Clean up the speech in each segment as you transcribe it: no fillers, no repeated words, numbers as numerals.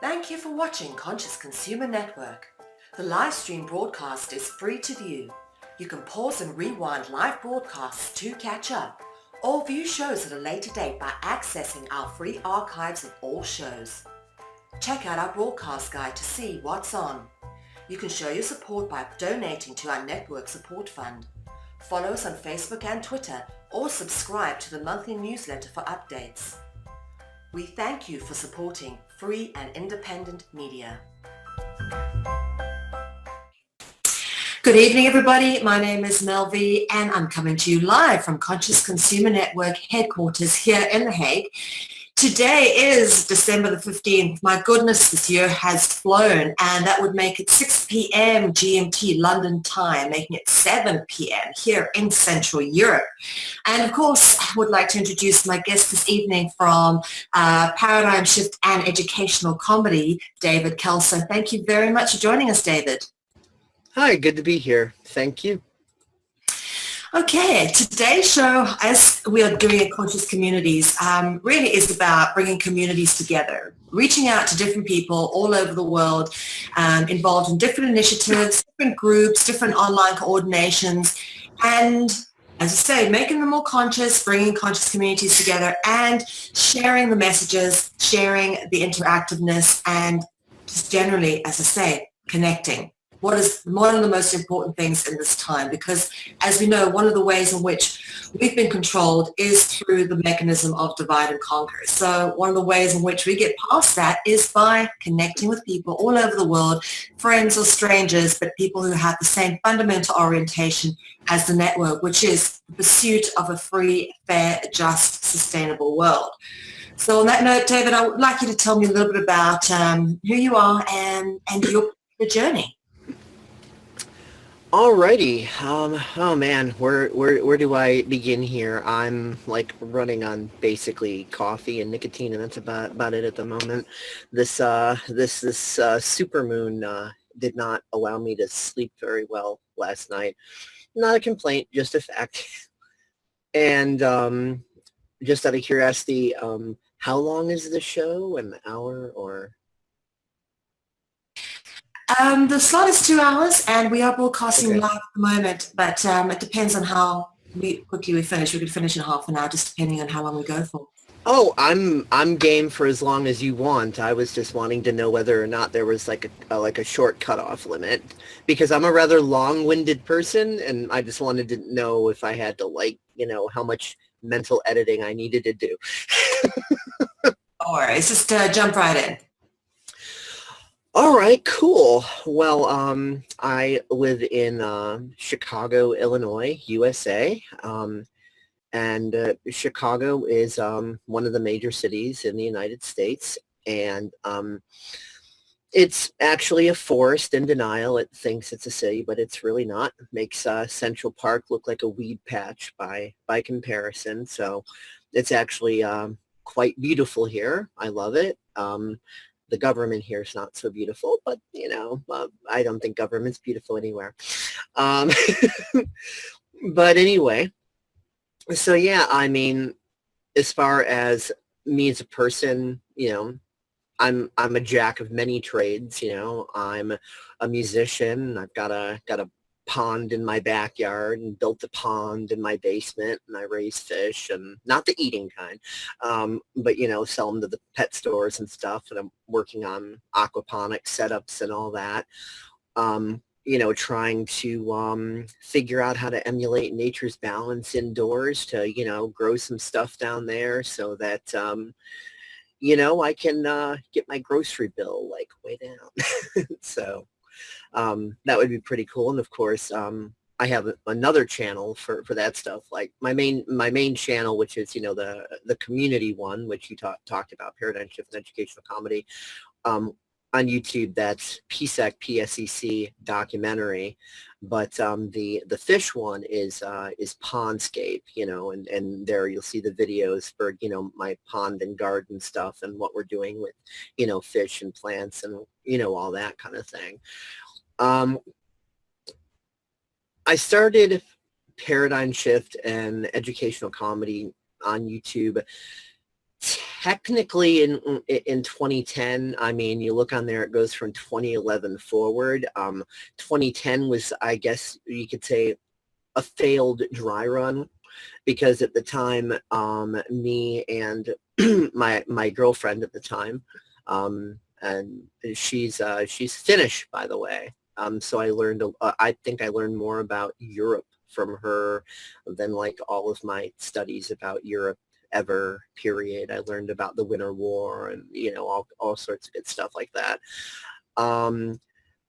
Thank you for watching Conscious Consumer Network. The live stream broadcast is free to view. You can pause and rewind live broadcasts to catch up, or view shows at a later date by accessing our free archives of all shows. Check out our broadcast guide to see what's on. You can show your support by donating to our network support fund. Follow us on Facebook and Twitter, or subscribe to the monthly newsletter for updates. We thank you for supporting free and independent media. Good evening, everybody. My name is Mel Ve, and I'm coming to you live from Conscious Consumer Network headquarters here in The Hague. Today is December the 15th. My goodness, this year has flown, and that would make it 6 p.m. GMT London time, making it 7 p.m. here in Central Europe. And of course, I would like to introduce my guest this evening from Paradigm Shift and Educational Comedy, David Kelso. Thank you very much for joining us, David. Hi, good to be here. Thank you. Okay, today's show, as we are doing in Conscious Communities, really is about bringing communities together, reaching out to different people all over the world, involved in different initiatives, different groups, different online coordinations, and as I say, making them more conscious, bringing conscious communities together, and sharing the messages, sharing the interactiveness, and just generally, as I say, connecting. What is one of the most important things in this time? Because as we know, one of the ways in which we've been controlled is through the mechanism of divide and conquer. So one of the ways in which we get past that is by connecting with people all over the world, friends or strangers, but people who have the same fundamental orientation as the network, which is the pursuit of a free, fair, just, sustainable world. So on that note, David, I would like you to tell me a little bit about who you are and your journey. Alrighty. Oh man, where do I begin here? I'm like running on basically coffee and nicotine, and that's about it at the moment. This supermoon did not allow me to sleep very well last night. Not a complaint, just a fact. And just out of curiosity, how long is the show? An hour or? The slot is 2 hours, and we are broadcasting live at the moment, but it depends on how quickly we finish. We could finish in half an hour, just depending on how long we go for. Oh, I'm game for as long as you want. I was just wanting to know whether or not there was like a short cutoff limit, because I'm a rather long-winded person, and I just wanted to know if I had to how much mental editing I needed to do. All right, just jump right in. All right, cool. Well, I live in Chicago, Illinois, USA, and Chicago is one of the major cities in the United States, and it's actually a forest in denial. It thinks it's a city, but it's really not. It makes Central Park look like a weed patch by comparison, so it's actually quite beautiful here. I love it. The government here is not so beautiful, but, I don't think government's beautiful anywhere. But anyway, so yeah, I mean, as far as me as a person, I'm a jack of many trades. I'm a musician. I've got a pond in my backyard and built a pond in my basement, and I raise fish, and not the eating kind, but sell them to the pet stores and stuff, and I'm working on aquaponic setups and all that, trying to figure out how to emulate nature's balance indoors to grow some stuff down there so that I can get my grocery bill like way down. So that would be pretty cool. And of course, I have another channel for that stuff. Like my main channel, which is, the community one, which you talked about, Paradigm Shift and Educational Comedy, on YouTube. That's PSEC, PSEC documentary. But the fish one is Pondscape, and there you'll see the videos for, my pond and garden stuff and what we're doing with, fish and plants and, all that kind of thing. I started Paradigm Shift and Educational Comedy on YouTube technically in 2010, I mean, you look on there, it goes from 2011 forward. 2010 was, I guess you could say, a failed dry run, because at the time, me and my girlfriend at the time, and she's Finnish, by the way. So I learned, I think I learned more about Europe from her than like all of my studies about Europe ever, period. I learned about the Winter War and, you know, all sorts of good stuff like that.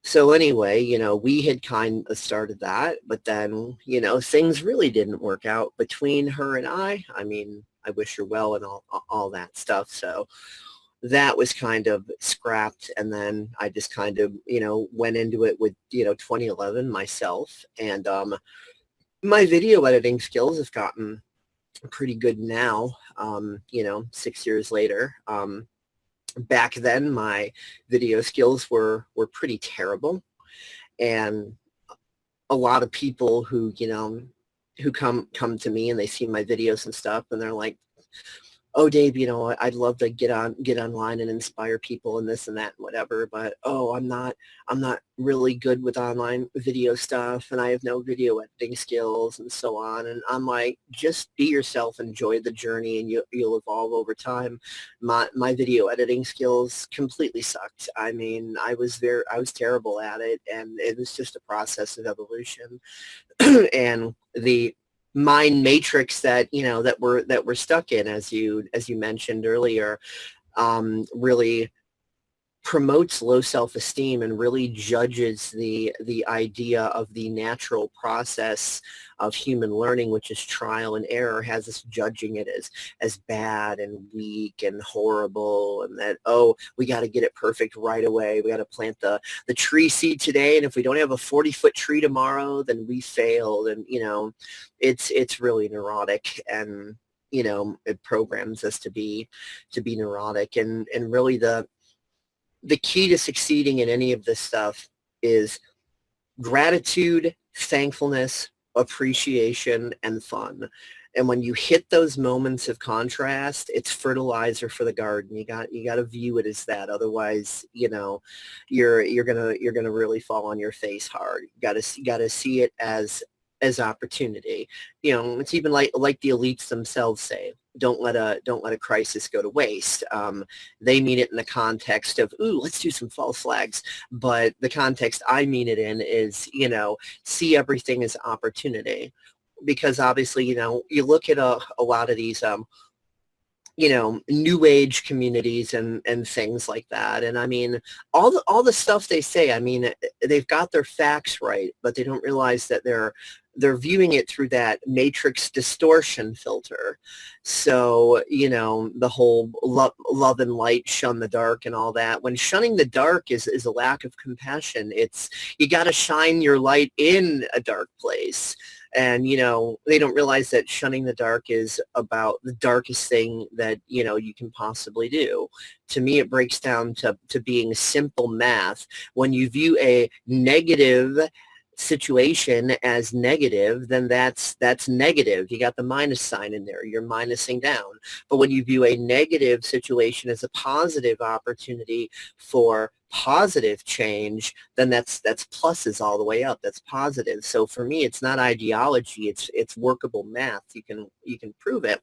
So anyway, you know, we had kind of started that, but then, you know, things really didn't work out between her and I. I mean, I wish her well and all that stuff. So that was kind of scrapped. And then I just kind of, you know, went into it with, you know, 2011 myself. And my video editing skills have gotten pretty good now, you know, 6 years later. Back then, my video skills were pretty terrible. And a lot of people who, you know, who come to me and they see my videos and stuff and they're like, oh, Dave, you know, I'd love to get online and inspire people and this and that and whatever, but oh, I'm not really good with online video stuff, and I have no video editing skills and so on. And I'm like, just be yourself, enjoy the journey, and you'll evolve over time. My video editing skills completely sucked. I mean, I was terrible at it, and it was just a process of evolution. And the mind matrix that, you know, that we're stuck in, as you mentioned earlier, really promotes low self-esteem and really judges the idea of the natural process of human learning, which is trial and error, has us judging it as bad and weak and horrible, and that, oh, we got to get it perfect right away. We got to plant the tree seed today, and if we don't have a 40-foot tree tomorrow, then we failed. And, you know, it's really neurotic, and, you know, it programs us to be neurotic. And really the key to succeeding in any of this stuff is gratitude, thankfulness, appreciation, and fun. And when you hit those moments of contrast, it's fertilizer for the garden. You got to view it as that. Otherwise, you know, you're gonna really fall on your face hard. You got to see it as opportunity. You know, it's even like the elites themselves say, don't let a crisis go to waste. They mean it in the context of, ooh, let's do some false flags. But the context I mean it in is, you know, see everything as opportunity. Because obviously, you know, you look at a lot of these, you know, new age communities and things like that. And I mean, all the stuff they say, I mean, they've got their facts right, but they don't realize that they're viewing it through that matrix distortion filter. So, you know, the whole love and light, shun the dark and all that. When shunning the dark is a lack of compassion. It's, you got to shine your light in a dark place. And, you know, they don't realize that shunning the dark is about the darkest thing that, you know, you can possibly do. To me, it breaks down to being simple math. When you view a negative situation as negative, then that's negative. You got the minus sign in there. You're minusing down. But when you view a negative situation as a positive opportunity for positive change, then that's pluses all the way up. That's positive. So for me, it's not ideology. It's workable math. You can prove it.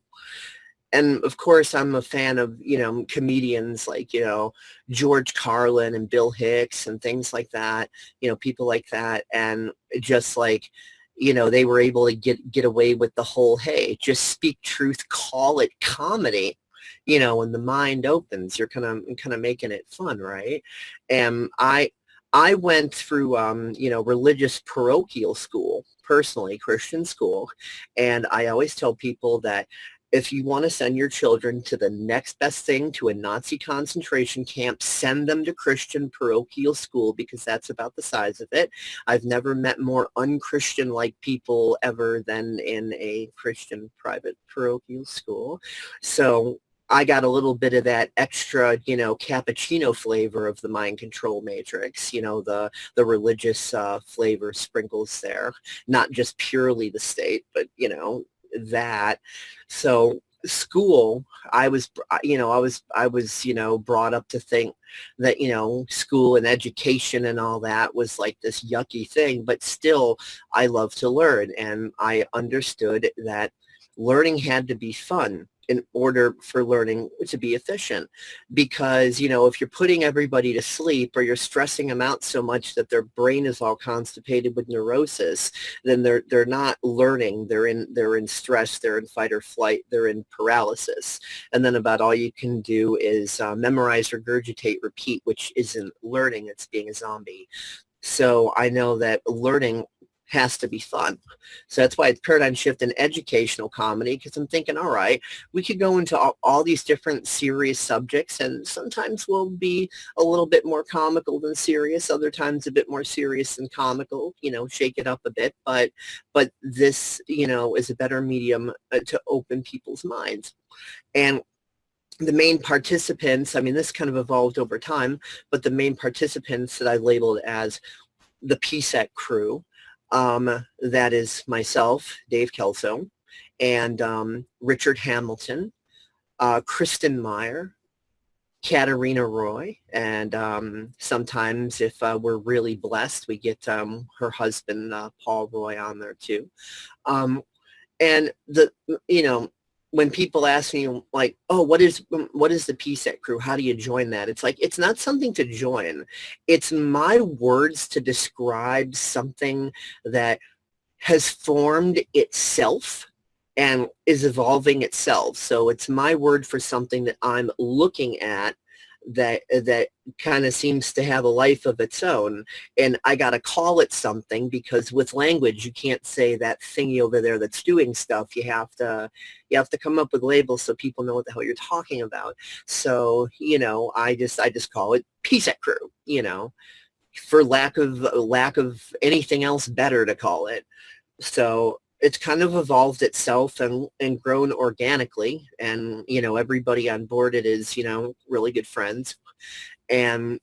And of course, I'm a fan of, you know, comedians like, you know, George Carlin and Bill Hicks and things like that, you know, people like that. And just like, you know, they were able to get away with the whole, hey, just speak truth, call it comedy. You know, when the mind opens, you're kind of making it fun, right? And I went through, you know, religious parochial school, personally, Christian school. And I always tell people that if you want to send your children to the next best thing to a Nazi concentration camp, send them to Christian parochial school, because that's about the size of it. I've never met more unchristian-like people ever than in a Christian private parochial school. So I got a little bit of that extra, you know, cappuccino flavor of the mind control matrix, you know, the religious flavor sprinkles there, not just purely the state, but, you know, that. So school, I was, brought up to think that, school and education and all that was like this yucky thing, but still I love to learn. And I understood that learning had to be fun in order for learning to be efficient. Because, if you're putting everybody to sleep or you're stressing them out so much that their brain is all constipated with neurosis, then they're not learning. They're in stress, they're in fight or flight, they're in paralysis. And then about all you can do is memorize, regurgitate, repeat, which isn't learning, it's being a zombie. So I know that learning has to be fun. So that's why it's paradigm shift in educational comedy, because I'm thinking, all right, we could go into all these different serious subjects, and sometimes we'll be a little bit more comical than serious, other times a bit more serious than comical, shake it up a bit. But this, is a better medium to open people's minds. And the main participants, I mean, this kind of evolved over time, but the main participants that I labeled as the PSEC crew, that is myself, Dave Kelso, and Richard Hamilton, Kristen Meyer, Katarina Roy, and sometimes if we're really blessed, we get her husband, Paul Roy, on there too. And when people ask me like, oh, what is the PSEC crew? How do you join that? It's like, it's not something to join. It's my words to describe something that has formed itself and is evolving itself. So it's my word for something that I'm looking at that kind of seems to have a life of its own, and I got to call it something, because with language you can't say that thingy over there that's doing stuff. You have to come up with labels so people know what the hell you're talking about. So I just call it PSEC crew, for lack of anything else better to call it. So it's kind of evolved itself and grown organically, and everybody on board it is really good friends. And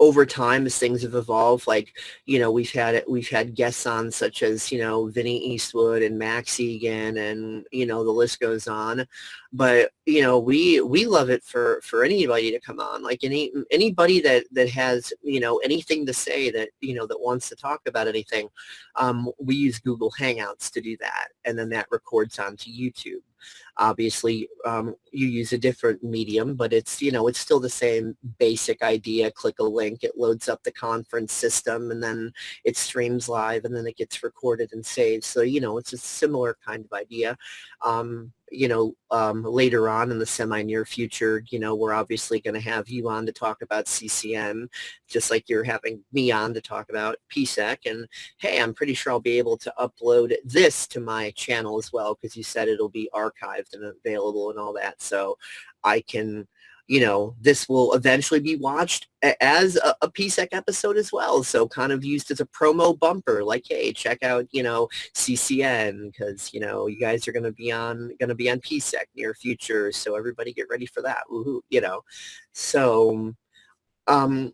over time, as things have evolved, like we've had guests on such as Vinny Eastwood and Max Egan, and the list goes on. But we love it for anybody to come on, like anybody that has anything to say, that that wants to talk about anything. We use Google Hangouts to do that, and then that records onto YouTube. Obviously, you use a different medium, but it's it's still the same basic idea. Click a link, it loads up the conference system, and then it streams live, and then it gets recorded and saved. So it's a similar kind of idea. Later on in the semi-near future, we're obviously going to have you on to talk about CCM, just like you're having me on to talk about PSEC. And hey, I'm pretty sure I'll be able to upload this to my channel as well, because you said it'll be archived and available and all that. So I can, this will eventually be watched as a PSEC episode as well. So kind of used as a promo bumper, like, hey, check out, CCN, because, you guys are going to be on PSEC near future. So everybody get ready for that. Woohoo, So,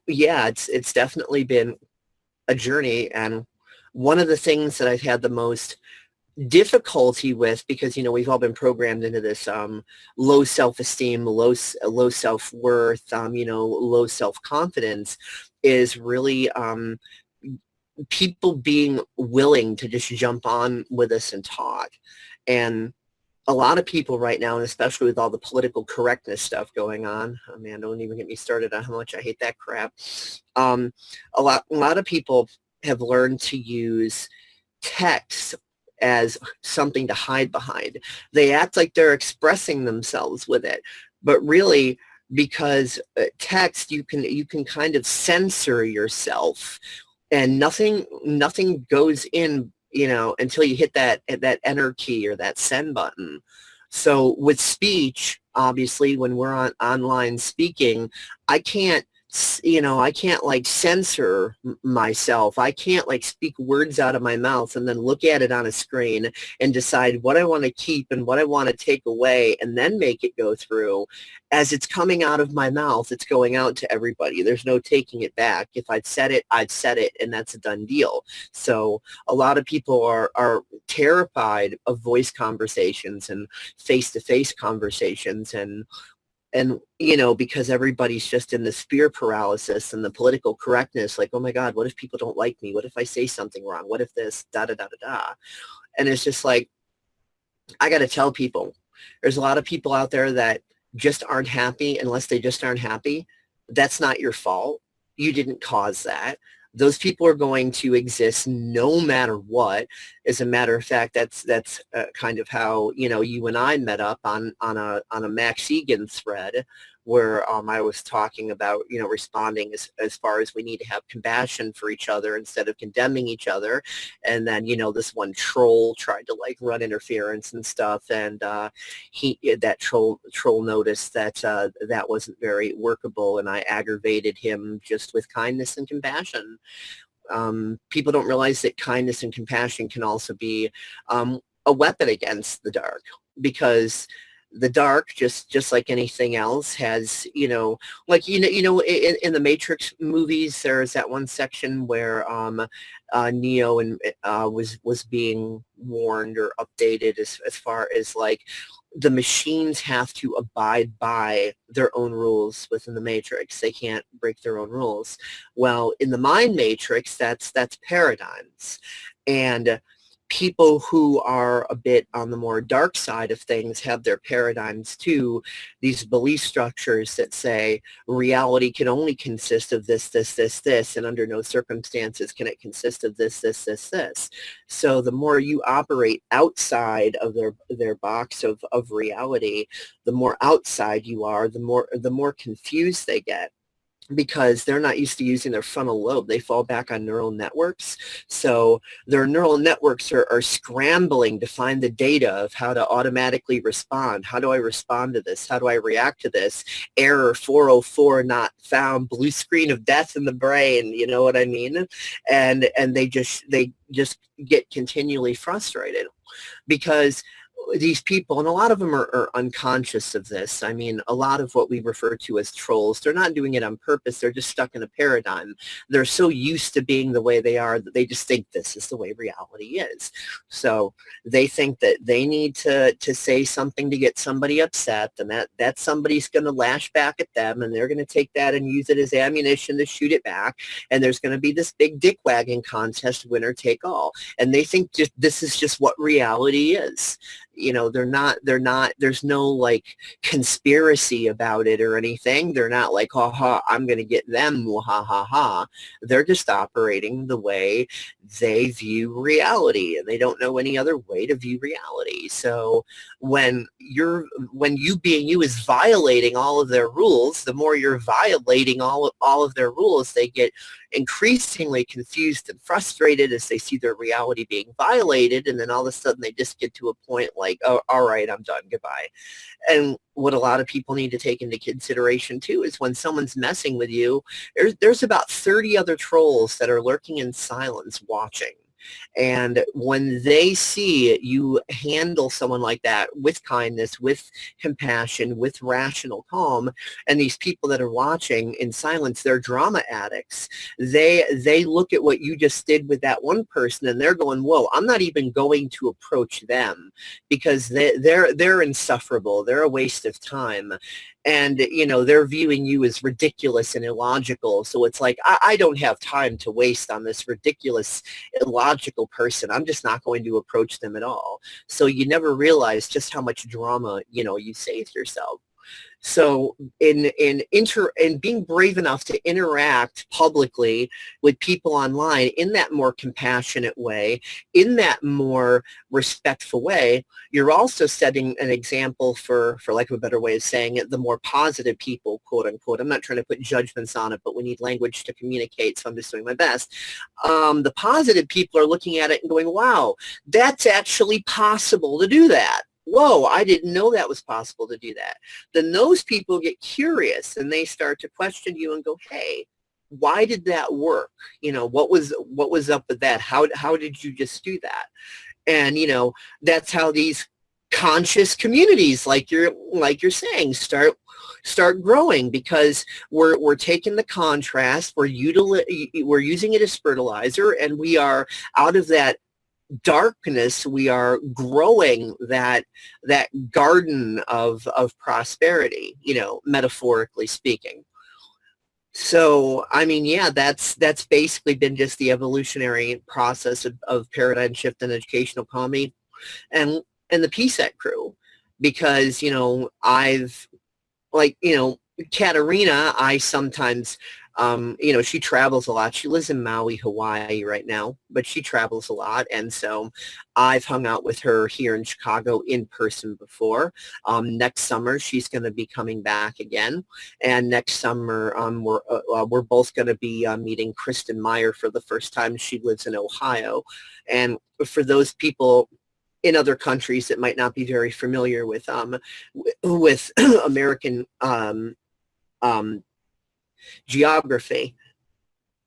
yeah, it's definitely been a journey. And one of the things that I've had the most difficulty with, because we've all been programmed into this low self-esteem, low self-worth, low self-confidence, is really people being willing to just jump on with us and talk. And a lot of people right now, and especially with all the political correctness stuff going on, oh man, don't even get me started on how much I hate that crap. A lot of people have learned to use text as something to hide behind. They act like they're expressing themselves with it, but really, because text, you can kind of censor yourself, and nothing goes in, until you hit that enter key or that send button. So with speech, obviously, when we're online speaking, I can't I can't like censor myself. I can't like speak words out of my mouth and then look at it on a screen and decide what I want to keep and what I want to take away and then make it go through. As it's coming out of my mouth, it's going out to everybody. There's no taking it back. If I've said it, I've said it, and that's a done deal. So a lot of people are terrified of voice conversations and face-to-face conversations, and because everybody's just in this fear paralysis and the political correctness, like, oh my God, what if people don't like me? What if I say something wrong? What if this, da, da, da, da, da? And it's just like, I got to tell people, there's a lot of people out there that just aren't happy. Unless they just aren't happy, that's not your fault. You didn't cause that. Those people are going to exist no matter what. As a matter of fact, that's kind of how you and I met up on a Max Egan thread, where I was talking about responding as far as we need to have compassion for each other instead of condemning each other. And then this one troll tried to like run interference and stuff, and that troll noticed that that wasn't very workable, and I aggravated him just with kindness and compassion. People don't realize that kindness and compassion can also be a weapon against the dark, because the dark, just like anything else, has like in the Matrix movies, there's that one section where Neo and was being warned or updated as far as like the machines have to abide by their own rules within the Matrix. They can't break their own rules. Well, in the mind Matrix, that's paradigms. And people who are a bit on the more dark side of things have their paradigms too, these belief structures that say reality can only consist of this, this, this, this, and under no circumstances can it consist of this, this, this, this. So the more you operate outside of their box of reality, the more outside you are, the more confused they get, because they're not used to using their frontal lobe. They fall back on neural networks. So their neural networks are scrambling to find the data of how to automatically respond. How do I respond to this? How do I react to this? Error 404 not found, blue screen of death in the brain. You know what I mean? And they just get continually frustrated, because these people, and a lot of them are unconscious of this. I mean, a lot of what we refer to as trolls, they're not doing it on purpose. They're just stuck in a paradigm. They're so used to being the way they are that they just think this is the way reality is. So they think that they need to say something to get somebody upset, and that somebody's going to lash back at them, and they're going to take that and use it as ammunition to shoot it back. And there's going to be this big dick wagging contest, winner take all. And they think this is just what reality is. They're not, there's no like conspiracy about it or anything. They're not like, ha ha, I'm going to get them, ha ha ha. They're just operating the way they view reality, and they don't know any other way to view reality. So when you being you is violating all of their rules, the more you're violating all of their rules, they get increasingly confused and frustrated as they see their reality being violated, and then all of a sudden they just get to a point like, oh, all right, I'm done, goodbye. And what a lot of people need to take into consideration too is when someone's messing with you, there's about 30 other trolls that are lurking in silence watching. And when they see you handle someone like that with kindness, with compassion, with rational calm, and these people that are watching in silence, they're drama addicts. They look at what you just did with that one person, and they're going, whoa, I'm not even going to approach them, because they're insufferable. They're a waste of time. And, they're viewing you as ridiculous and illogical. So it's like, I don't have time to waste on this ridiculous, illogical person. I'm just not going to approach them at all. So you never realize just how much drama, you save yourself. So in being brave enough to interact publicly with people online in that more compassionate way, in that more respectful way, you're also setting an example for lack of a better way of saying it, the more positive people, quote unquote. I'm not trying to put judgments on it, but we need language to communicate, so I'm just doing my best. The positive people are looking at it and going, wow, that's actually possible to do that. whoa, I didn't know that was possible to do that. Then those people get curious and they start to question you and go, hey, why did that work? What was up with that? How did you just do that? And that's how these conscious communities, like you're saying, start growing, because we're taking the contrast, we're using it as fertilizer, and we are out of that darkness, we are growing that garden of prosperity, metaphorically speaking. So, I mean, yeah, that's basically been just the evolutionary process of paradigm shift in educational comedy and the PSET crew, because, I've, like, Katerina, I sometimes, she travels a lot. She lives in Maui, Hawaii right now, but she travels a lot. And so I've hung out with her here in Chicago in person before. Next summer, she's going to be coming back again. And next summer, we're both going to be meeting Kristen Meyer for the first time. She lives in Ohio. And for those people in other countries that might not be very familiar with American geography,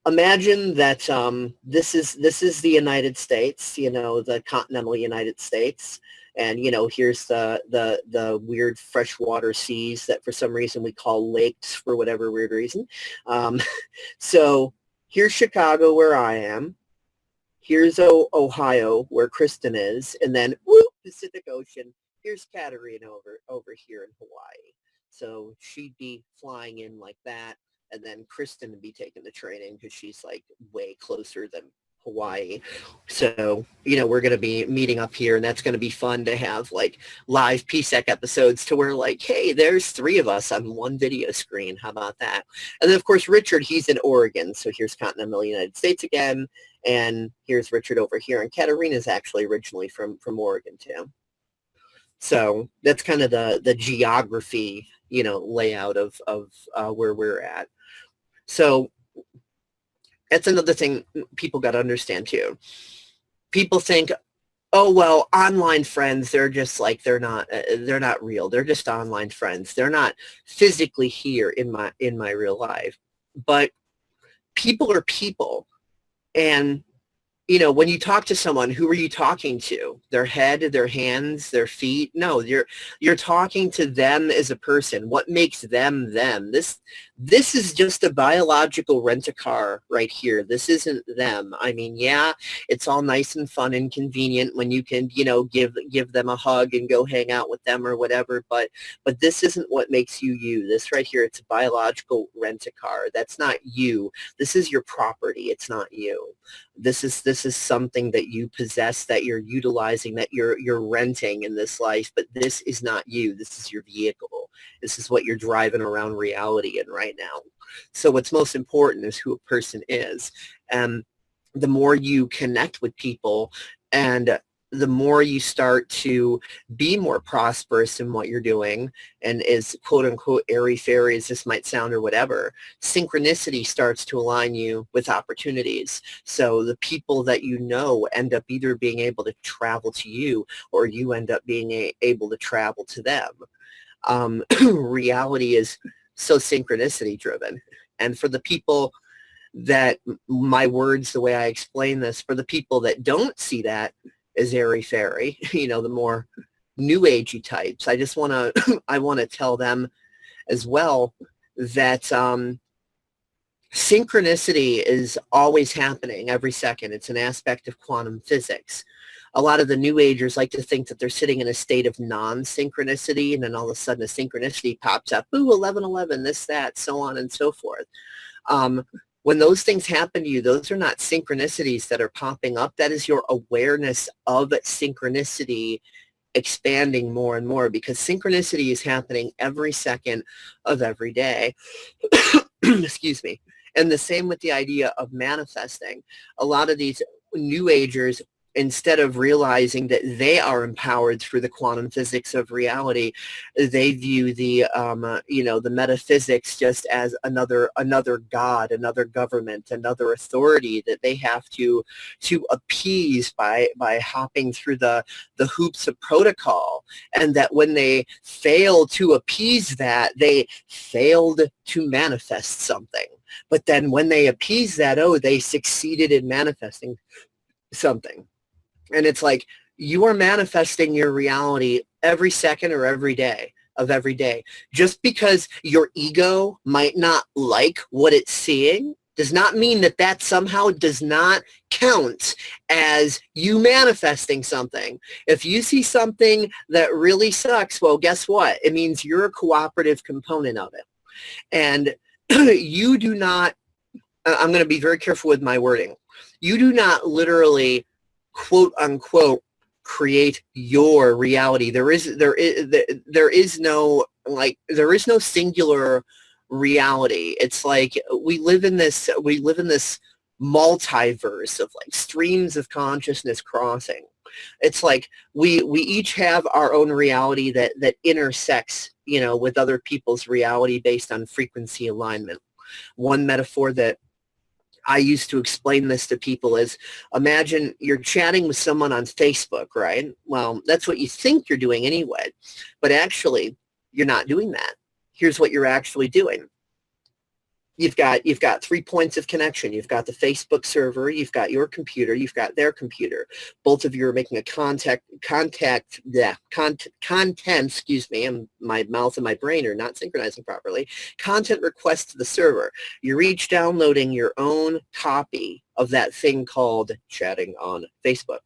imagine that this is the United States, the continental United States, and here's the weird freshwater seas that for some reason we call lakes for whatever weird reason. So here's Chicago, where I am. Here's Ohio, where Kristen is, and then Pacific Ocean. Here's Katerina over here in Hawaii. So she'd be flying in like that, and then Kristen would be taking the train in because she's like way closer than Hawaii. So, we're going to be meeting up here, and that's going to be fun to have like live PSEC episodes to where like, hey, there's 3 of us on one video screen. How about that? And then, of course, Richard, he's in Oregon. So here's continental United States again. And here's Richard over here. And Katerina's actually originally from Oregon, too. So that's kind of the geography, layout of where we're at. So that's another thing people got to understand too. People think, oh, well, online friends, they're just like, they're not real. They're just online friends. They're not physically here in my real life. But people are people. And when you talk to someone, who are you talking to? Their head, their hands, their feet? No, you're talking to them as a person. What makes them them? This is just a biological rent-a-car right here. This isn't them. I mean, yeah, it's all nice and fun and convenient when you can, give them a hug and go hang out with them or whatever, but this isn't what makes you you. This right here, it's a biological rent-a-car. That's not you. This is your property. It's not you. This is something that you possess, that you're utilizing, that you're renting in this life, but this is not you. This is your vehicle. This is what you're driving around reality in right now. So what's most important is who a person is. And the more you connect with people and the more you start to be more prosperous in what you're doing, and as quote unquote airy-fairy as this might sound or whatever, synchronicity starts to align you with opportunities. So the people that end up either being able to travel to you, or you end up being able to travel to them. Reality is so synchronicity driven. And for the people that, my words, the way I explain this, for the people that don't see that as airy-fairy, the more new agey types, I want to tell them as well that synchronicity is always happening every second. It's an aspect of quantum physics. A lot of the new agers like to think that they're sitting in a state of non-synchronicity, and then all of a sudden a synchronicity pops up, ooh, 1111, this, that, so on and so forth. When those things happen to you, those are not synchronicities that are popping up. That is your awareness of synchronicity expanding more and more, because synchronicity is happening every second of every day. Excuse me. And the same with the idea of manifesting. A lot of these new agers instead of realizing that they are empowered through the quantum physics of reality, they view the the metaphysics just as another god, another government, another authority that they have to appease by hopping through the hoops of protocol, and that when they fail to appease that, they failed to manifest something. But then when they appease that, oh, they succeeded in manifesting something. And it's like, you are manifesting your reality every second or every day of every day. Just because your ego might not like what it's seeing does not mean that that somehow does not count as you manifesting something. If you see something that really sucks, well, guess what? It means you're a cooperative component of it. And you do not, I'm going to be very careful with my wording. You do not literally, quote unquote, create your reality. There is no singular reality. It's like we live in this multiverse of like streams of consciousness crossing. It's like we each have our own reality that intersects, with other people's reality based on frequency alignment. One metaphor that I used to explain this to people is, imagine you're chatting with someone on Facebook, right? Well, that's what you think you're doing anyway, but actually you're not doing that. Here's what you're actually doing. You've got 3 points of connection. You've got the Facebook server, you've got your computer, you've got their computer. Both of you are making a content, excuse me, and my mouth and my brain are not synchronizing properly. Content request to the server. You're each downloading your own copy of that thing called chatting on Facebook.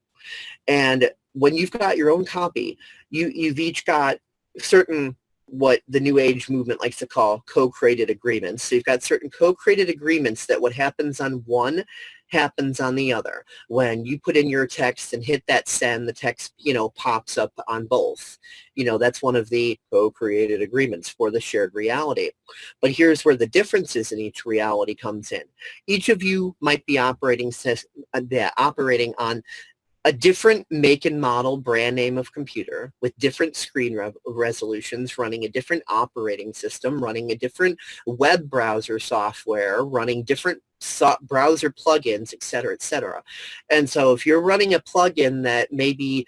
And when you've got your own copy, you've each got certain, what the New Age movement likes to call co-created agreements. So you've got certain co-created agreements that what happens on one happens on the other. When you put in your text and hit that send, the text, pops up on both. That's one of the co-created agreements for the shared reality. But here's where the differences in each reality comes in. Each of you might be operating on a different make and model brand name of computer with different screen resolutions, running a different operating system, running a different web browser software, running different browser plugins, et cetera, et cetera. And so if you're running a plugin that maybe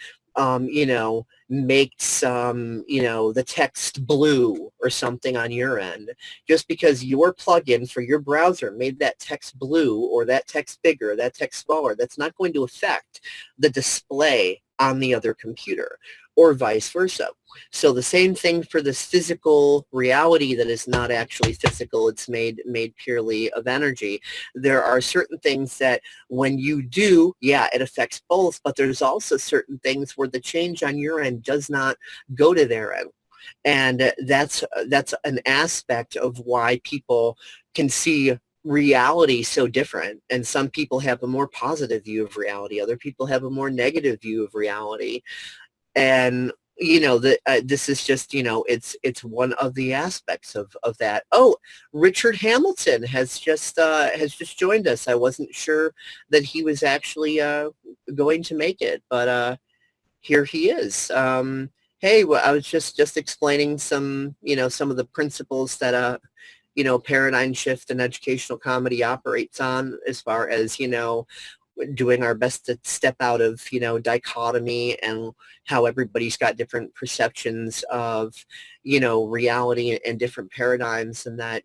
makes the text blue or something on your end, just because your plugin for your browser made that text blue or that text bigger, that text smaller, that's not going to affect the display on the other computer, or vice versa. So the same thing for this physical reality that is not actually physical, it's made purely of energy. There are certain things that when you do, yeah, it affects both, but there's also certain things where the change on your end does not go to their end. And that's an aspect of why people can see reality so different. And some people have a more positive view of reality. Other people have a more negative view of reality. And this is just, it's one of the aspects of that. Oh, Richard Hamilton has just joined us. I wasn't sure that he was actually going to make it, but here he is. Hey, well, I was just explaining some of the principles that paradigm shift and educational comedy operates on, as far as doing our best to step out of dichotomy and how everybody's got different perceptions of reality and different paradigms, and that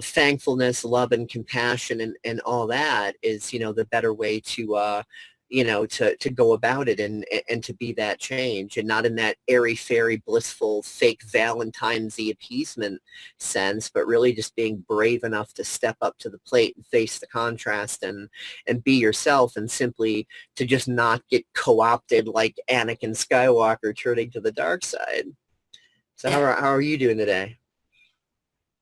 thankfulness, love, and compassion and all that is the better way to to go about it and to be that change, and not in that airy-fairy, blissful, fake Valentine's-y appeasement sense, but really just being brave enough to step up to the plate and face the contrast and be yourself, and simply to just not get co-opted like Anakin Skywalker turning to the dark side. So how are you doing today?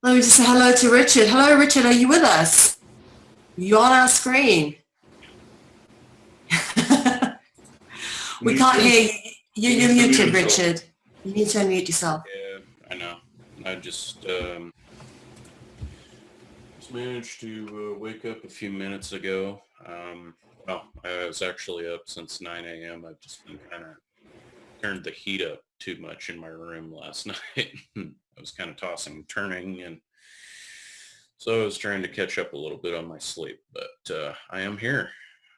Let me just say hello to Richard. Hello, Richard. Are you with us? You're on our screen. We can't hear you. You're muted, Richard. You need to unmute yourself. Yeah, I know. I just managed to wake up a few minutes ago. Oh, I was actually up since 9 a.m. I've just been kind of turned the heat up too much in my room last night. I was kind of tossing and turning, and so I was trying to catch up a little bit on my sleep, but I am here.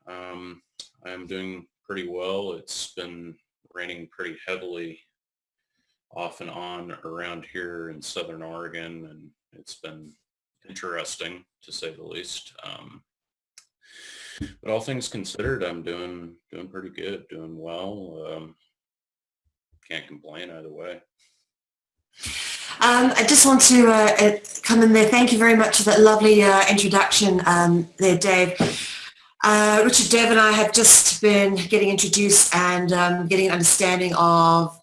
I am doing pretty well. It's been raining pretty heavily off and on around here in Southern Oregon, and it's been interesting to say the least. But all things considered, I'm doing pretty good, doing well. Can't complain either way. I just want to come in there. Thank you very much for that lovely introduction there, Dave. Richard, Dave and I have just been getting introduced and getting an understanding of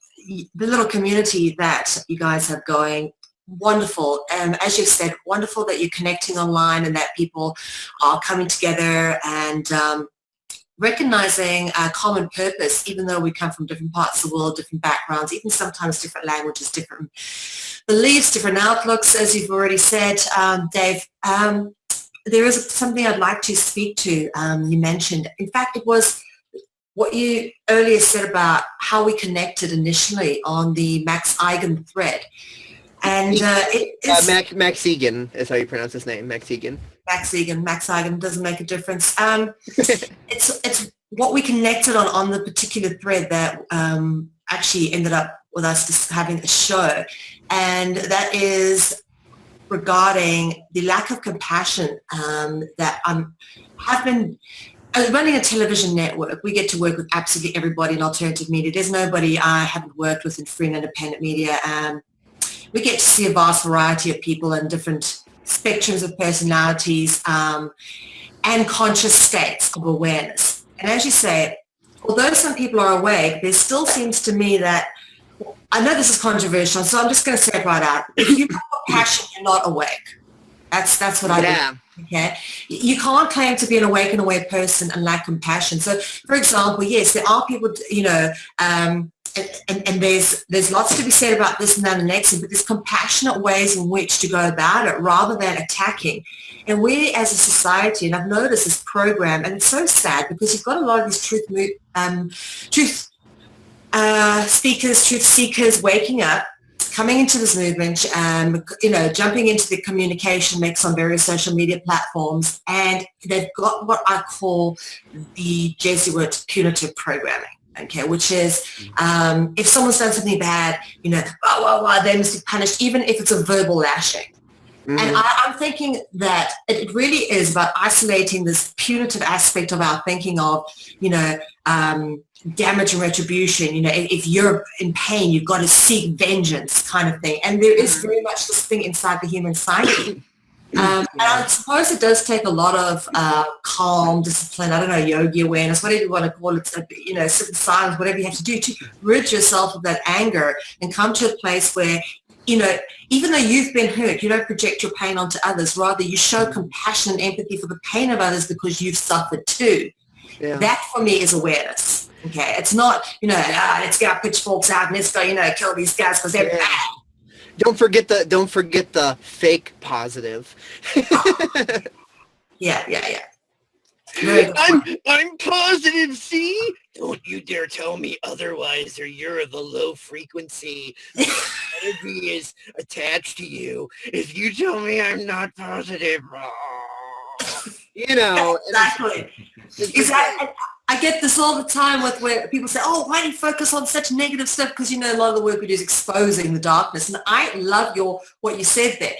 the little community that you guys have going. Wonderful. As you said, wonderful that you're connecting online and that people are coming together and recognizing a common purpose, even though we come from different parts of the world, different backgrounds, even sometimes different languages, different beliefs, different outlooks, as you've already said, Dave. There is something I'd like to speak to. You mentioned, in fact, it was what you earlier said about how we connected initially on the Max Eigen thread. And Max Egan is how you pronounce his name, Max Egan. Max Eigen doesn't make a difference. It's what we connected on the particular thread that actually ended up with us just having a show, and that is regarding the lack of compassion that have been running a television network. We get to work with absolutely everybody in alternative media. There's nobody I haven't worked with in free and independent media. We get to see a vast variety of people and different spectrums of personalities and conscious states of awareness. And as you say, although some people are awake, there still seems to me that, I know this is controversial, so I'm just going to say it right out. If you have passion, you're not awake. That's what I do. Okay, you can't claim to be an awake and aware person and lack compassion. So, for example, yes, there are people, and there's lots to be said about this and that and the next, but there's compassionate ways in which to go about it rather than attacking. And we as a society, and I've noticed this program, and it's so sad because you've got a lot of these truth speakers, truth seekers waking up, coming into this movement, jumping into the communication mix on various social media platforms, and they've got what I call the Jesuit punitive programming. Okay, which is if someone's done something bad, they must be punished, even if it's a verbal lashing. Mm-hmm. And I'm thinking that it really is about isolating this punitive aspect of our thinking of, damage and retribution. If you're in pain, you've got to seek vengeance, kind of thing. And there is very much this thing inside the human psyche. And I suppose it does take a lot of calm, discipline, I don't know, yogi awareness, whatever you want to call it, sit in silence, whatever you have to do to rid yourself of that anger and come to a place where, even though you've been hurt, you don't project your pain onto others. Rather, you show compassion and empathy for the pain of others because you've suffered too. Yeah. That, for me, is awareness. Okay, it's not, let's get our pitchforks out and let's go, kill these guys because they're bad. Don't forget the fake positive. Yeah. I'm positive, see? Don't you dare tell me otherwise, or you're the low frequency. Energy is attached to you. If you tell me I'm not positive, Exactly. Exactly. I get this all the time with where people say, oh, why do you focus on such negative stuff? Because, a lot of the work we do is exposing the darkness. And I love what you said there.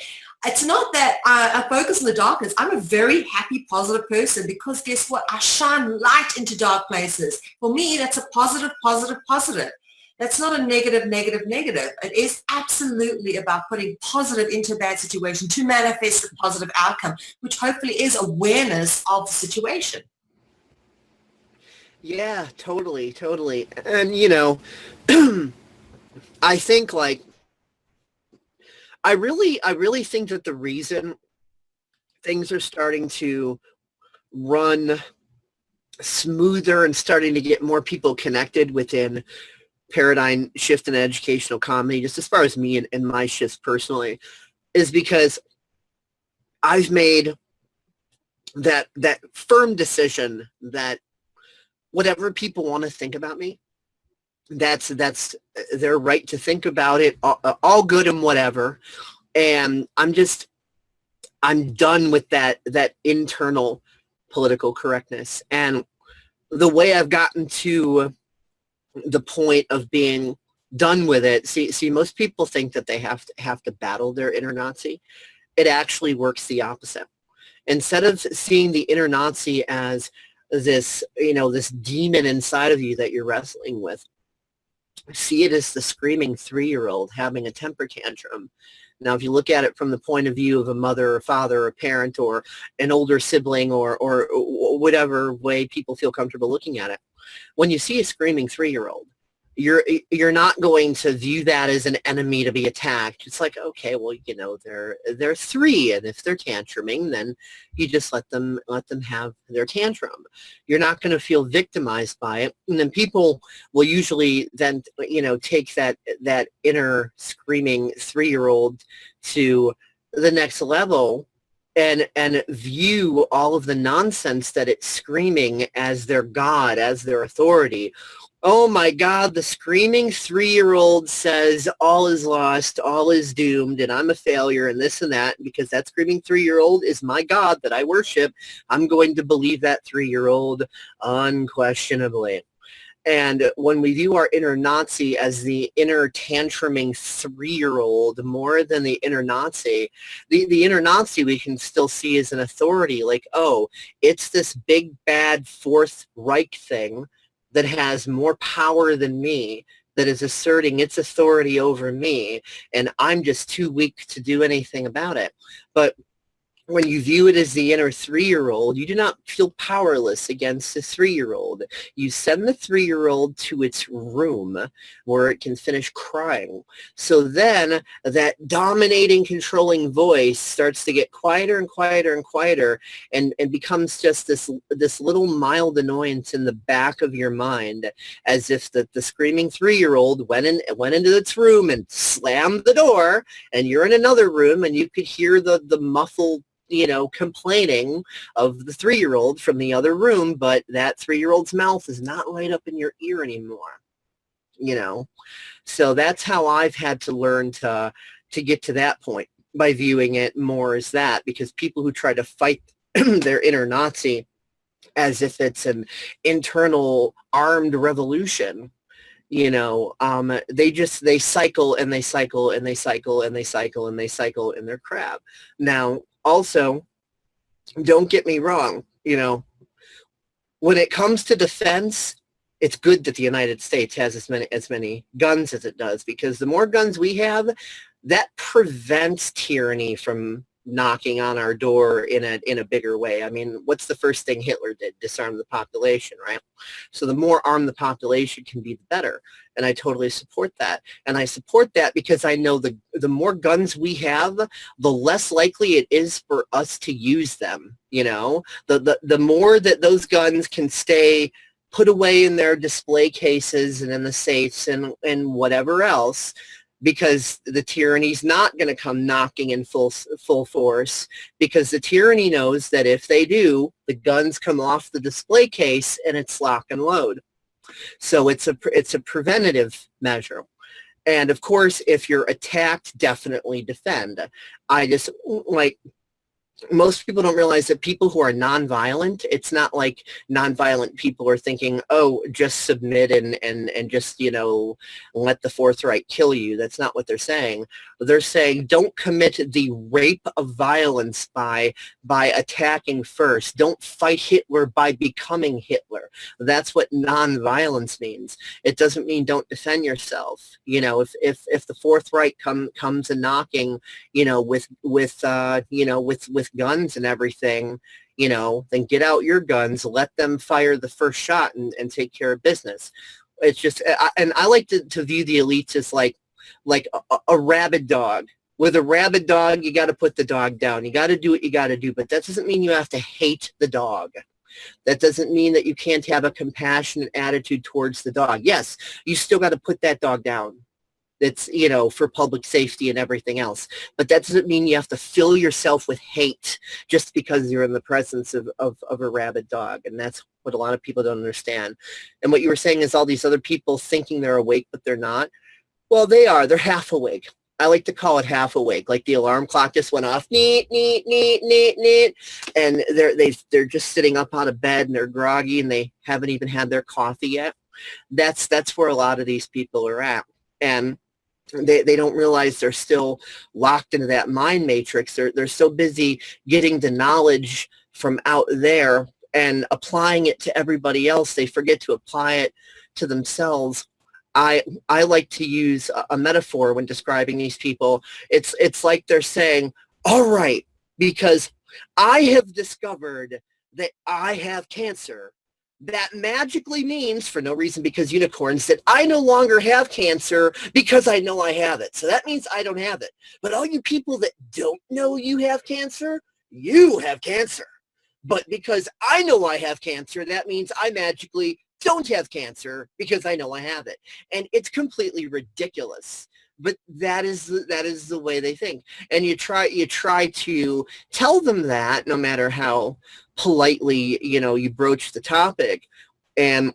It's not that I focus on the darkness. I'm a very happy, positive person because guess what? I shine light into dark places. For me, that's a positive, positive, positive. That's not a negative, negative, negative. It is absolutely about putting positive into a bad situation to manifest a positive outcome, which hopefully is awareness of the situation. Yeah, totally. And, I think I really think that the reason things are starting to run smoother and starting to get more people connected within paradigm shift in educational comedy, just as far as me and my shifts personally, is because I've made that firm decision that whatever people want to think about me, that's their right to think about it, all good and whatever. And I'm done with that internal political correctness. And the way I've gotten to the point of being done with it, see, most people think that they have to battle their inner Nazi. It actually works the opposite. Instead of seeing the inner Nazi as this, this demon inside of you that you're wrestling with, see it as the screaming 3-year-old having a temper tantrum. Now, if you look at it from the point of view of a mother or father or a parent or an older sibling or whatever way people feel comfortable looking at it, when you see a screaming 3-year-old, you're not going to view that as an enemy to be attacked. It's like, okay, well, they're 3, and if they're tantruming, then you just let them have their tantrum. You're not going to feel victimized by it, and then people will usually then take that inner screaming 3-year-old to the next level and view all of the nonsense that it's screaming as their God, as their authority. Oh my God, the screaming 3-year-old says all is lost, all is doomed, and I'm a failure and this and that, because that screaming 3-year-old is my God that I worship. I'm going to believe that 3-year-old unquestionably. And when we view our inner Nazi as the inner tantruming 3-year-old more than the inner Nazi, the inner Nazi we can still see as an authority, like, oh, it's this big bad Fourth Reich thing that has more power than me, that is asserting its authority over me, and I'm just too weak to do anything about it. But when you view it as the inner 3-year-old, you do not feel powerless against the 3-year-old. You send the 3-year-old to its room where it can finish crying. So then that dominating, controlling voice starts to get quieter and quieter and quieter, and becomes just this little mild annoyance in the back of your mind, as if the screaming 3-year-old went into its room and slammed the door, and you're in another room and you could hear the muffled complaining of the 3-year-old from the other room, but that 3-year-old's mouth is not right up in your ear anymore. So that's how I've had to learn to get to that point, by viewing it more as that, because people who try to fight their inner Nazi as if it's an internal armed revolution, they cycle and they cycle and they cycle and they cycle and they cycle in their crap. Now, also, don't get me wrong, when it comes to defense, it's good that the United States has as many guns as it does, because the more guns we have, that prevents tyranny from knocking on our door in a bigger way. I mean, what's the first thing Hitler did? Disarm the population, right? So the more armed the population can be, the better. And I totally support that. And I support that because I know the more guns we have, the less likely it is for us to use them. The more that those guns can stay put away in their display cases and in the safes and whatever else, because the tyranny's not going to come knocking in full force, because the tyranny knows that if they do, the guns come off the display case and it's lock and load. So it's a preventative measure. And of course, if you're attacked, definitely defend. I just, most people don't realize that people who are nonviolent, it's not like nonviolent people are thinking, oh, just submit and just, let the Fourth Reich kill you. That's not what they're saying. They're saying don't commit the rape of violence by attacking first. Don't fight Hitler by becoming Hitler. That's what nonviolence means. It doesn't mean don't defend yourself. If the Fourth Reich comes a knocking, with guns and everything, then get out your guns, let them fire the first shot and take care of business. It's just, and I like to view the elites as like a rabid dog. With a rabid dog, you got to put the dog down. You got to do what you got to do, but that doesn't mean you have to hate the dog. That doesn't mean that you can't have a compassionate attitude towards the dog. Yes, you still got to put that dog down. that's, for public safety and everything else. But that doesn't mean you have to fill yourself with hate just because you're in the presence of a rabid dog. And that's what a lot of people don't understand. And what you were saying is all these other people thinking they're awake, but they're not. Well, they are. They're half awake. I like to call it half awake, like the alarm clock just went off, neat, neat, neat, neat, neat, and they're just sitting up out of bed and they're groggy and they haven't even had their coffee yet. That's where a lot of these people are at, and they don't realize they're still locked into that mind matrix. They're so busy getting the knowledge from out there and applying it to everybody else, they forget to apply it to themselves. I like to use a metaphor when describing these people. It's like they're saying, all right, because I have discovered that I have cancer. That magically means, for no reason because unicorns, that I no longer have cancer because I know I have it. So that means I don't have it. But all you people that don't know you have cancer, you have cancer. But because I know I have cancer, that means I magically don't have cancer because I know I have it. And it's completely ridiculous. But that is the way they think. And you try to tell them that, no matter how politely, you broach the topic, and,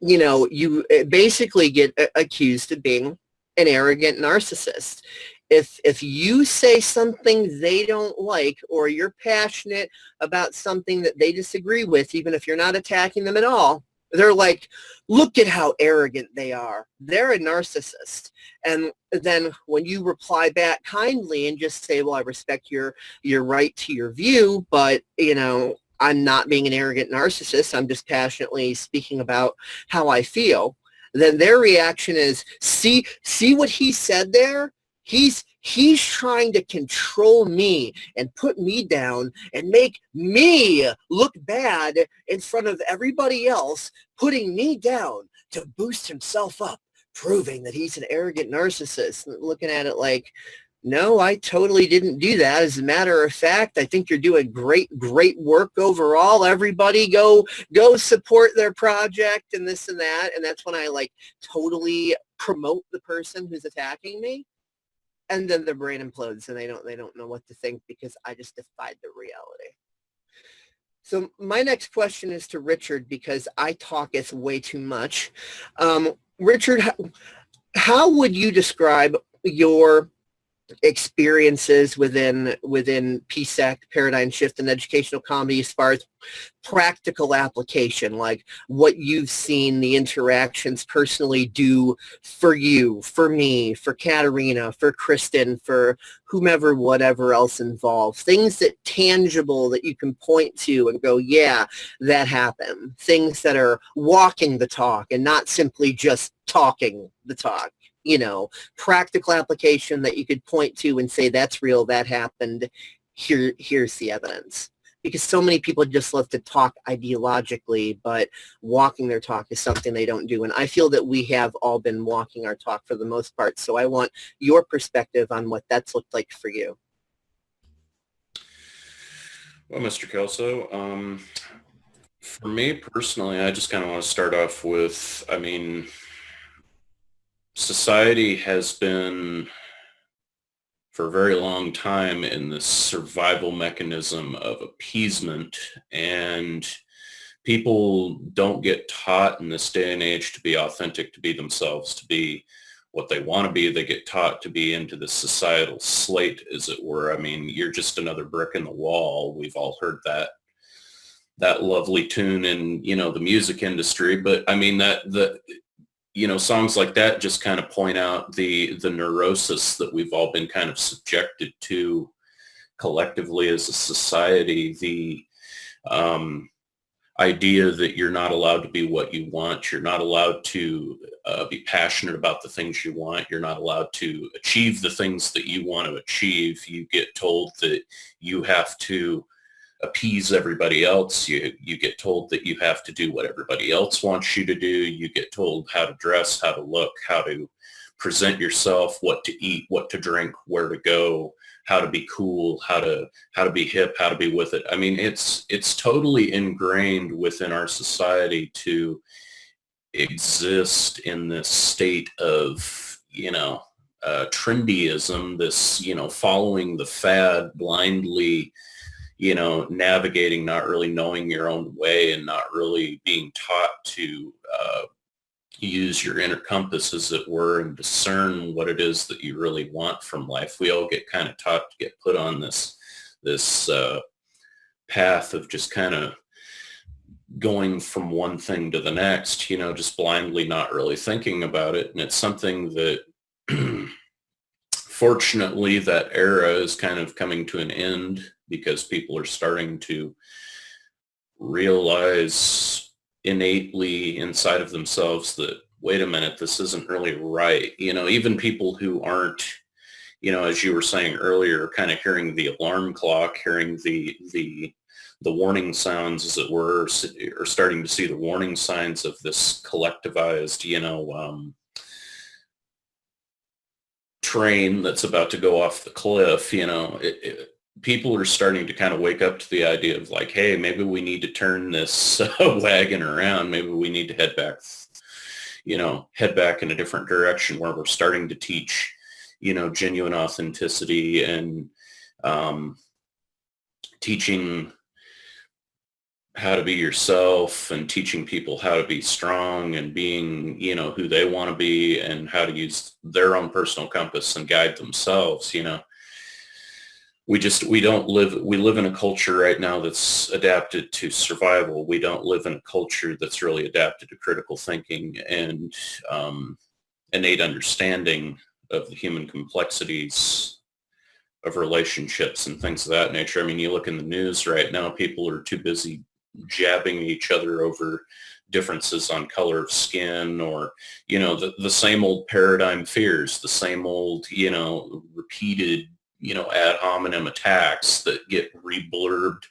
you basically get accused of being an arrogant narcissist. If you say something they don't like, or you're passionate about something that they disagree with, even if you're not attacking them at all, they're like, look at how arrogant they are. They're a narcissist. And then when you reply back kindly and just say, well, I respect your right to your view, but, I'm not being an arrogant narcissist. I'm just passionately speaking about how I feel. Then their reaction is, see what he said there? He's trying to control me and put me down and make me look bad in front of everybody else, putting me down to boost himself up, proving that he's an arrogant narcissist. And looking at it like, no, I totally didn't do that. As a matter of fact, I think you're doing great work overall. Everybody go support their project and this and that. And that's when I totally promote the person who's attacking me. And then their brain implodes and they don't know what to think because I just defied the reality. So my next question is to Richard, because I talk it's way too much. Richard, how would you describe your experiences within PSEC, Paradigm Shift, and Educational Comedy as far as practical application, like what you've seen the interactions personally do for you, for me, for Katerina, for Kristen, for whomever, whatever else involved, things that tangible that you can point to and go, yeah, that happened, things that are walking the talk and not simply just talking the talk. Practical application that you could point to and say, that's real, that happened, here's the evidence. Because so many people just love to talk ideologically, but walking their talk is something they don't do. And I feel that we have all been walking our talk for the most part. So I want your perspective on what that's looked like for you. Well, Mr. Kelso, for me personally, I just kind of want to start off with, society has been for a very long time in this survival mechanism of appeasement, and people don't get taught in this day and age to be authentic, to be themselves, to be what they want to be. They get taught to be into the societal slate, as it were. You're just another brick in the wall. We've all heard that lovely tune in, the music industry, but songs like that just kind of point out the neurosis that we've all been kind of subjected to collectively as a society. The idea that you're not allowed to be what you want. You're not allowed to be passionate about the things you want. You're not allowed to achieve the things that you want to achieve. You get told that you have to appease everybody else. You get told that you have to do what everybody else wants you to do. You get told how to dress, how to look, how to present yourself, what to eat, what to drink, where to go, how to be cool, how to be hip, how to be with it. It's totally ingrained within our society to exist in this state of, trendyism, this, following the fad blindly, navigating, not really knowing your own way and not really being taught to use your inner compass, as it were, and discern what it is that you really want from life. We all get kind of taught to get put on this path of just kind of going from one thing to the next, just blindly not really thinking about it. And it's something that fortunately that era is kind of coming to an end, because people are starting to realize innately inside of themselves that, wait a minute, this isn't really right. Even people who aren't, as you were saying earlier, kind of hearing the alarm clock, hearing the warning sounds, as it were, are starting to see the warning signs of this collectivized, train that's about to go off the cliff. People are starting to kind of wake up to the idea of like, hey, maybe we need to turn this wagon around. Maybe we need to head back in a different direction, where we're starting to teach, genuine authenticity and teaching how to be yourself, and teaching people how to be strong and being, who they want to be, and how to use their own personal compass and guide themselves. We live in a culture right now that's adapted to survival. We don't live in a culture that's really adapted to critical thinking and innate understanding of the human complexities of relationships and things of that nature. I mean, you look in the news right now, people are too busy jabbing each other over differences on color of skin, or, the same old paradigm fears, the same old, repeated, ad hominem attacks that get reblurbed,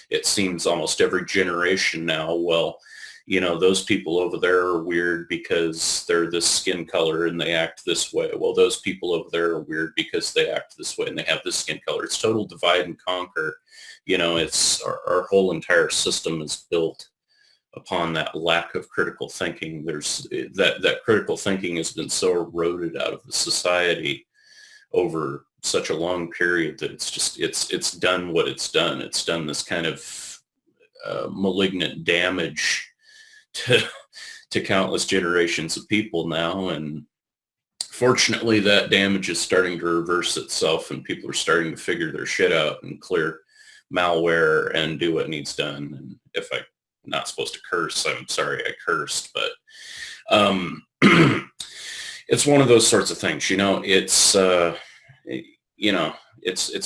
it seems, almost every generation now. Well, those people over there are weird because they're this skin color and they act this way. Well, those people over there are weird because they act this way and they have this skin color. It's total divide and conquer. It's our whole entire system is built upon that lack of critical thinking. There's that critical thinking has been so eroded out of the society over such a long period that it's done what it's done. It's done this kind of malignant damage to countless generations of people now. And fortunately, that damage is starting to reverse itself, and people are starting to figure their shit out and clear malware and do what needs done. And if I'm not supposed to curse, I'm sorry I cursed, but it's one of those sorts of things. It's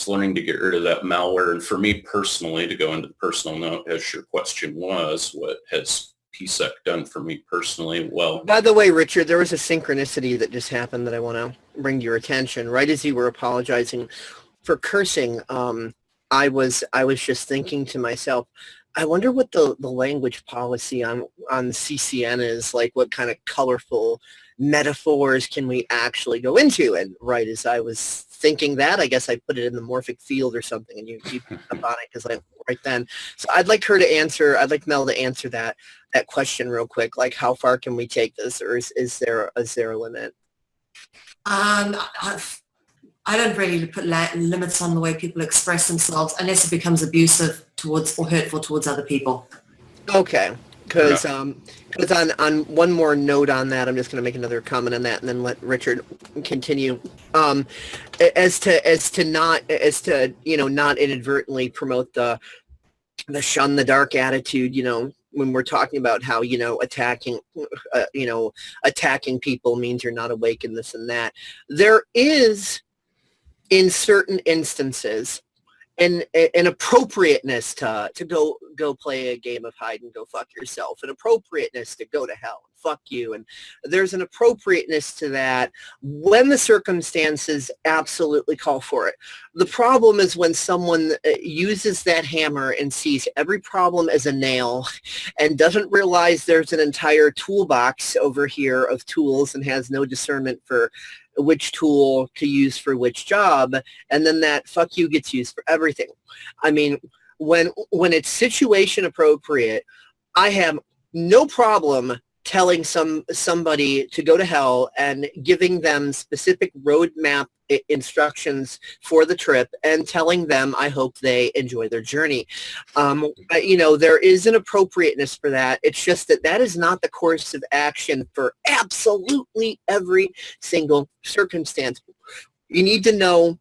learning to get rid of that malware. And for me personally, to go into the personal note, as your question was, what has PSEC done for me personally? Well, by the way, Richard, there was a synchronicity that just happened that I want to bring to your attention. Right as you were apologizing for cursing, I was just thinking to myself, I wonder what the language policy on CCN is, like what kind of colorful metaphors can we actually go into? And right as I was thinking that, I guess I put it in the morphic field or something, and you picked up on it because right then. So I'd like Mel to answer that question real quick. Like, how far can we take this, or is there a limit? I don't really put limits on the way people express themselves unless it becomes abusive towards or hurtful towards other people. Okay. Because on one more note on that, I'm just going to make another comment on that and then let Richard continue. As to not inadvertently promote the shun the dark attitude, when we're talking about how, attacking people means you're not awake and this and that. There is, in certain instances, an appropriateness to go play a game of hide and go fuck yourself, an appropriateness to go to hell and fuck you, and there's an appropriateness to that when the circumstances absolutely call for it. The problem is when someone uses that hammer and sees every problem as a nail and doesn't realize there's an entire toolbox over here of tools and has no discernment for which tool to use for which job, and then that fuck you gets used for everything. I mean, when it's situation appropriate, I have no problem telling somebody to go to hell and giving them specific roadmap instructions for the trip and telling them I hope they enjoy their journey. There is an appropriateness for that. It's just that is not the course of action for absolutely every single circumstance. You need to know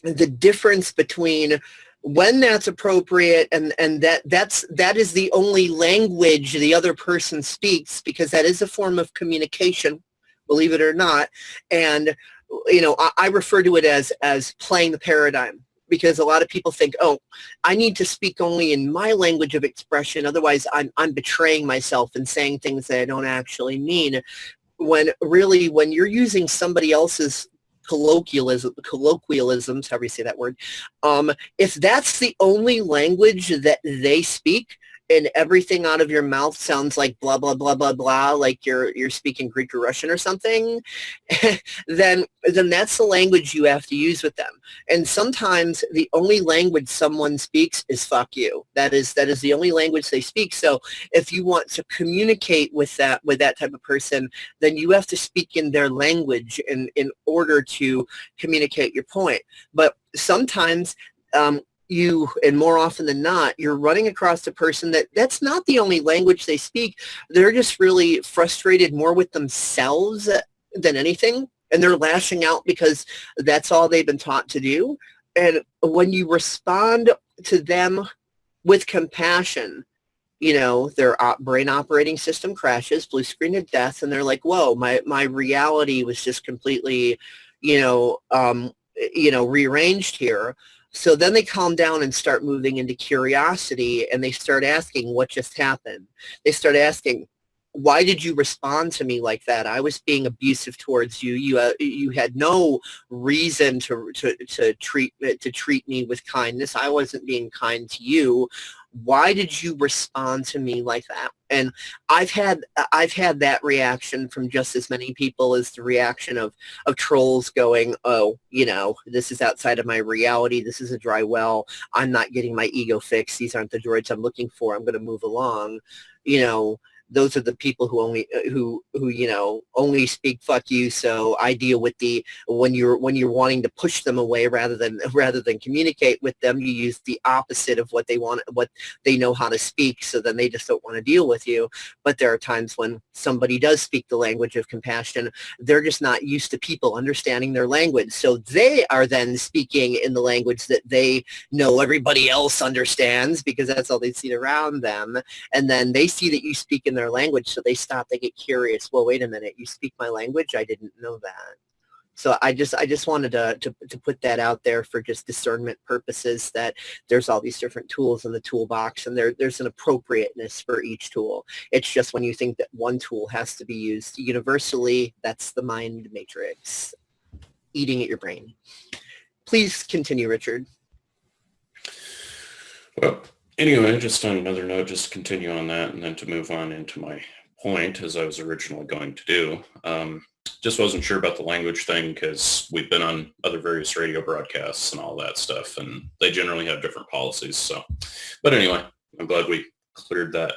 the difference between when that's appropriate and that is the only language the other person speaks, because that is a form of communication, believe it or not. And I refer to it as playing the paradigm, because a lot of people think, oh, I need to speak only in my language of expression, otherwise I'm betraying myself and saying things that I don't actually mean. When you're using somebody else's colloquialisms, however you say that word, if that's the only language that they speak and everything out of your mouth sounds like blah, blah, blah, blah, blah, like you're speaking Greek or Russian or something, then that's the language you have to use with them. And sometimes the only language someone speaks is fuck you. That is the only language they speak. So if you want to communicate with that type of person, then you have to speak in their language in order to communicate your point. But sometimes and more often than not, you're running across a person that's not the only language they speak. They're just really frustrated more with themselves than anything, and they're lashing out because that's all they've been taught to do. And when you respond to them with compassion, their brain operating system crashes, blue screen of death, and they're like, whoa, my reality was just completely, rearranged here. So then they calm down and start moving into curiosity, and they start asking what just happened. They start asking, why did you respond to me like that? I was being abusive towards you. You had no reason to treat me with kindness. I wasn't being kind to you. Why did you respond to me like that? And I've had that reaction from just as many people as the reaction of trolls going, oh, this is outside of my reality. This is a dry well. I'm not getting my ego fixed. These aren't the droids I'm looking for. I'm going to move along. Those are the people who only speak fuck you. So I deal with when you're wanting to push them away rather than communicate with them, you use the opposite of what they want, what they know how to speak. So then they just don't want to deal with you. But there are times when somebody does speak the language of compassion. They're just not used to people understanding their language. So they are then speaking in the language that they know everybody else understands, because that's all they see around them. And then they see that you speak in their language, so they stop, they get curious. Well, wait a minute, you speak my language? I didn't know that. So I just wanted to put that out there for just discernment purposes, that there's all these different tools in the toolbox, and there's an appropriateness for each tool. It's just when you think that one tool has to be used universally, that's the mind matrix eating at your brain. Please continue, Richard. Well, anyway, just on another note, just to continue on that and then to move on into my point, as I was originally going to do. Just wasn't sure about the language thing, because we've been on other various radio broadcasts and all that stuff, and they generally have different policies. So, but anyway, I'm glad we cleared that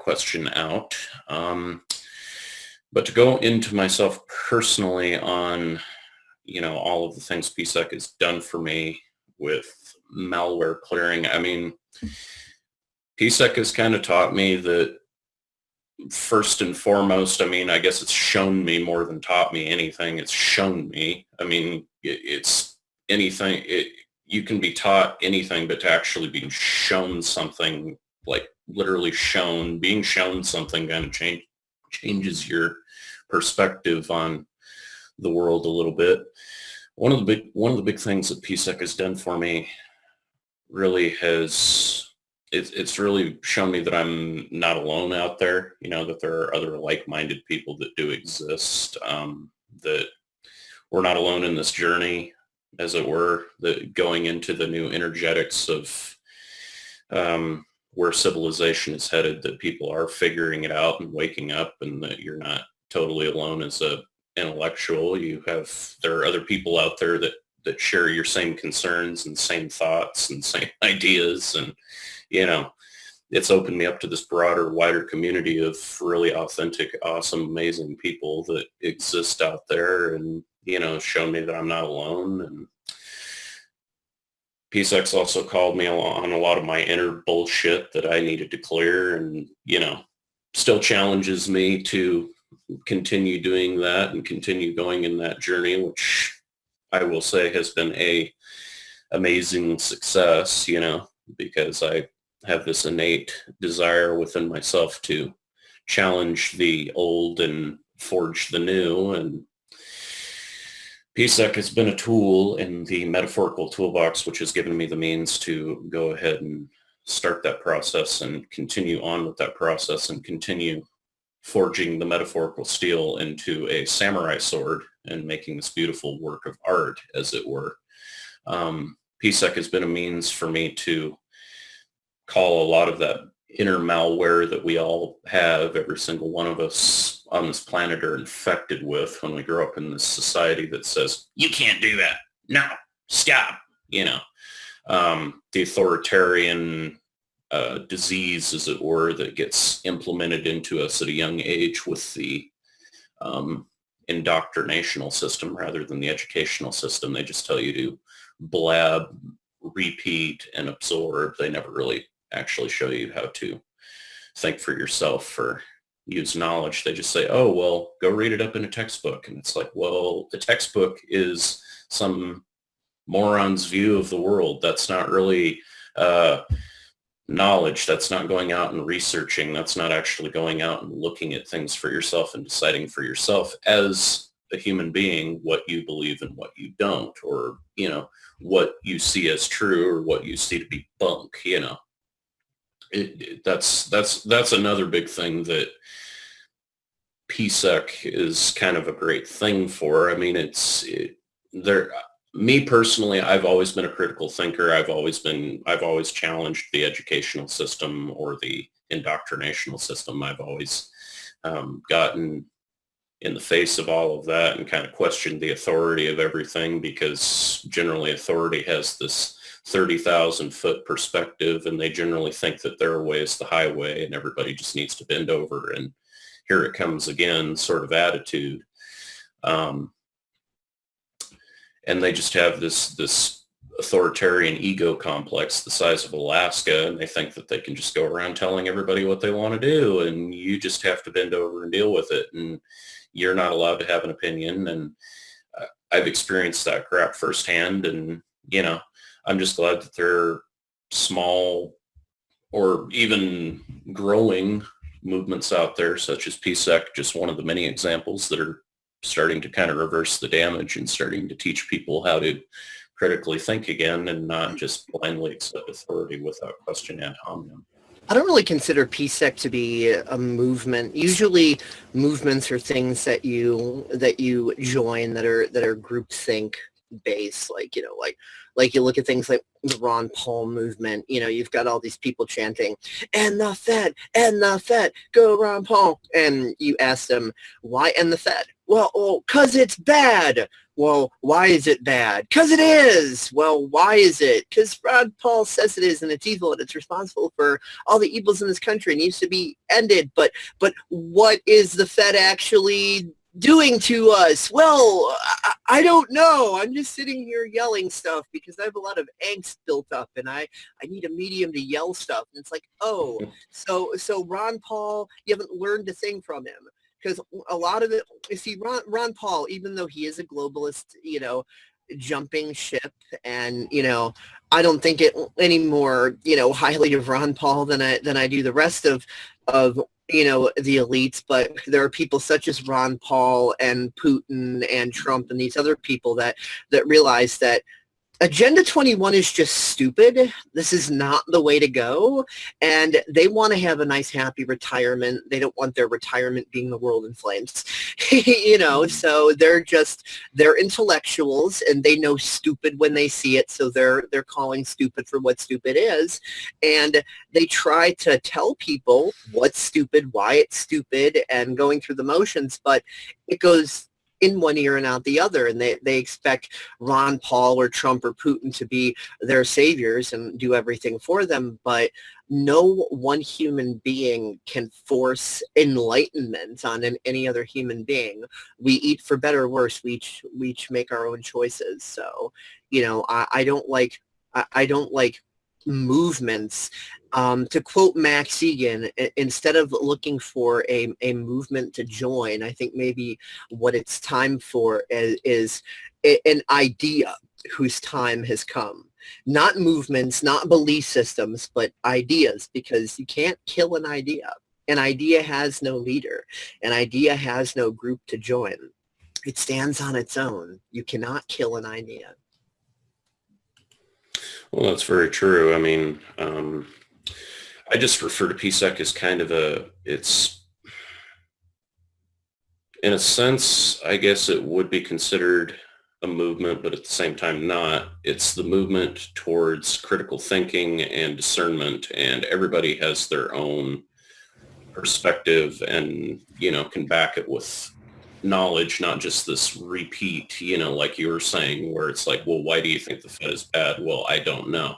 question out. But to go into myself personally on, all of the things PSEC has done for me with malware clearing. I mean, PSEC has kind of taught me that first and foremost, I guess it's shown me more than taught me anything. It's shown me. It's anything. You can be taught anything, but to actually being shown something, like literally being shown something kind of changes your perspective on the world a little bit. One of the big things that PSEC has done for me really it's really shown me that I'm not alone out there, that there are other like-minded people that do exist, that we're not alone in this journey, as it were, that going into the new energetics of where civilization is headed, that people are figuring it out and waking up, and that you're not totally alone as a intellectual. There are other people out there that share your same concerns and same thoughts and same ideas, and it's opened me up to this broader, wider community of really authentic, awesome, amazing people that exist out there, and, you know, shown me that I'm not alone. And PSEX also called me on a lot of my inner bullshit that I needed to clear, and, you know, still challenges me to continue doing that and continue going in that journey, which I will say has been a amazing success, you know, because I have this innate desire within myself to challenge the old and forge the new. And PSEC has been a tool in the metaphorical toolbox, which has given me the means to go ahead and start that process and continue on with that process and continue forging the metaphorical steel into a samurai sword and making this beautiful work of art, as it were. PSEC has been a means for me to call a lot of that inner malware that we all have, every single one of us on this planet are infected with when we grow up in this society that says, you can't do that. No, stop. You know, the authoritarian disease, as it were, that gets implemented into us at a young age with the indoctrinational system rather than the educational system. They just tell you to blab, repeat, and absorb. They never really actually show you how to think for yourself or use knowledge. They just say, oh, well, go read it up in a textbook. And it's like, well, the textbook is some moron's view of the world. That's not really knowledge. That's not going out and researching. That's not actually going out and looking at things for yourself and deciding for yourself as a human being what you believe and what you don't, or, you know, what you see as true or what you see to be bunk, you know. That's another big thing that PSEC is kind of a great thing for. I mean, me personally, I've always been a critical thinker. I've always challenged the educational system or the indoctrinational system. I've always gotten in the face of all of that and kind of questioned the authority of everything, because generally authority has this 30,000 foot perspective, and they generally think that their way is the highway and everybody just needs to bend over and here it comes again sort of attitude. And they just have this authoritarian ego complex the size of Alaska, and they think that they can just go around telling everybody what they want to do, and you just have to bend over and deal with it, and you're not allowed to have an opinion. And I've experienced that crap firsthand, and, you know, I'm just glad that there are small or even growing movements out there, such as PSEC, just one of the many examples that are starting to kind of reverse the damage and starting to teach people how to critically think again and not just blindly accept authority without question ad hominem. I don't really consider PSEC to be a movement. Usually movements are things that you join that are groupthink based, like, you know, like you look at things like the Ron Paul movement, you know, you've got all these people chanting, "End the Fed, end the Fed, go Ron Paul." And you ask them, why end the Fed? Well, 'cause it's bad. Well, why is it bad? 'Cause it is. Well, why is it? 'Cause Ron Paul says it is, and it's evil, and it's responsible for all the evils in this country. It needs to be ended. But what is the Fed actually doing to us? Well, I don't know. I'm just sitting here yelling stuff because I have a lot of angst built up, and I need a medium to yell stuff. And it's like, oh, so Ron Paul, you haven't learned a thing from him. Because a lot of it, you see, Ron Paul, even though he is a globalist, you know, jumping ship, and, you know, I don't think it any more, you know, highly of Ron Paul than I do the rest of you know, the elites. But there are people such as Ron Paul and Putin and Trump and these other people that realize that Agenda 21 is just stupid. This is not the way to go. And they want to have a nice, happy retirement. They don't want their retirement being the world in flames. You know, so they're intellectuals, and they know stupid when they see it. So they're calling stupid for what stupid is. And they try to tell people what's stupid, why it's stupid, and going through the motions. But it goes in one ear and out the other, and they expect Ron Paul or Trump or Putin to be their saviors and do everything for them. But no one human being can force enlightenment on any other human being. We eat for better or worse. We each make our own choices. So, I don't like movements. To quote Max Egan, instead of looking for a movement to join, I think maybe what it's time for is an idea whose time has come. Not movements, not belief systems, but ideas, because you can't kill an idea. An idea has no leader. An idea has no group to join. It stands on its own. You cannot kill an idea. Well, that's very true. I mean, I just refer to PSEC as kind of it's, in a sense, I guess it would be considered a movement, but at the same time not. It's the movement towards critical thinking and discernment, and everybody has their own perspective and, can back it with knowledge, not just this repeat, like you were saying, where it's like, well, why do you think the Fed is bad? Well, I don't know.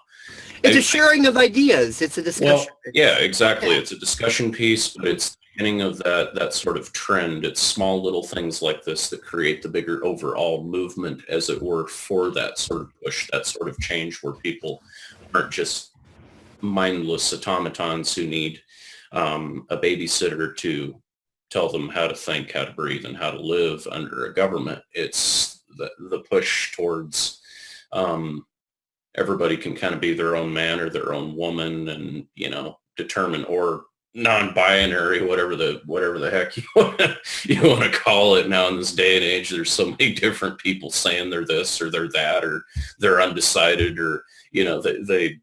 It's a sharing of ideas. It's a discussion. Well, yeah, exactly. Yeah. It's a discussion piece, but it's the beginning of that sort of trend. It's small little things like this that create the bigger overall movement, as it were, for that sort of push, that sort of change, where people aren't just mindless automatons who need a babysitter to tell them how to think, how to breathe, and how to live under a government. It's the push towards everybody can kind of be their own man or their own woman, and determine, or non-binary, whatever the heck you want to call it now in this day and age. There's so many different people saying they're this or they're that, or they're undecided, or they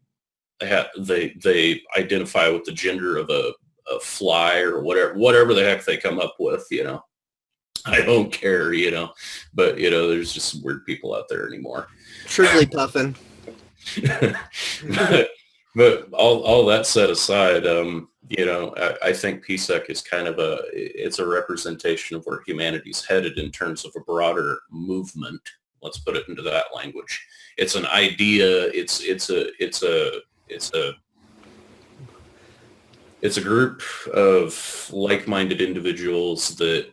identify with the gender of a fly, or whatever the heck they come up with. I don't care, but there's just some weird people out there anymore. Truly puffin. but all that set aside, I think PSEC is kind of it's a representation of where humanity's headed in terms of a broader movement. Let's put it into that language. It's an idea. It's a group of like-minded individuals that,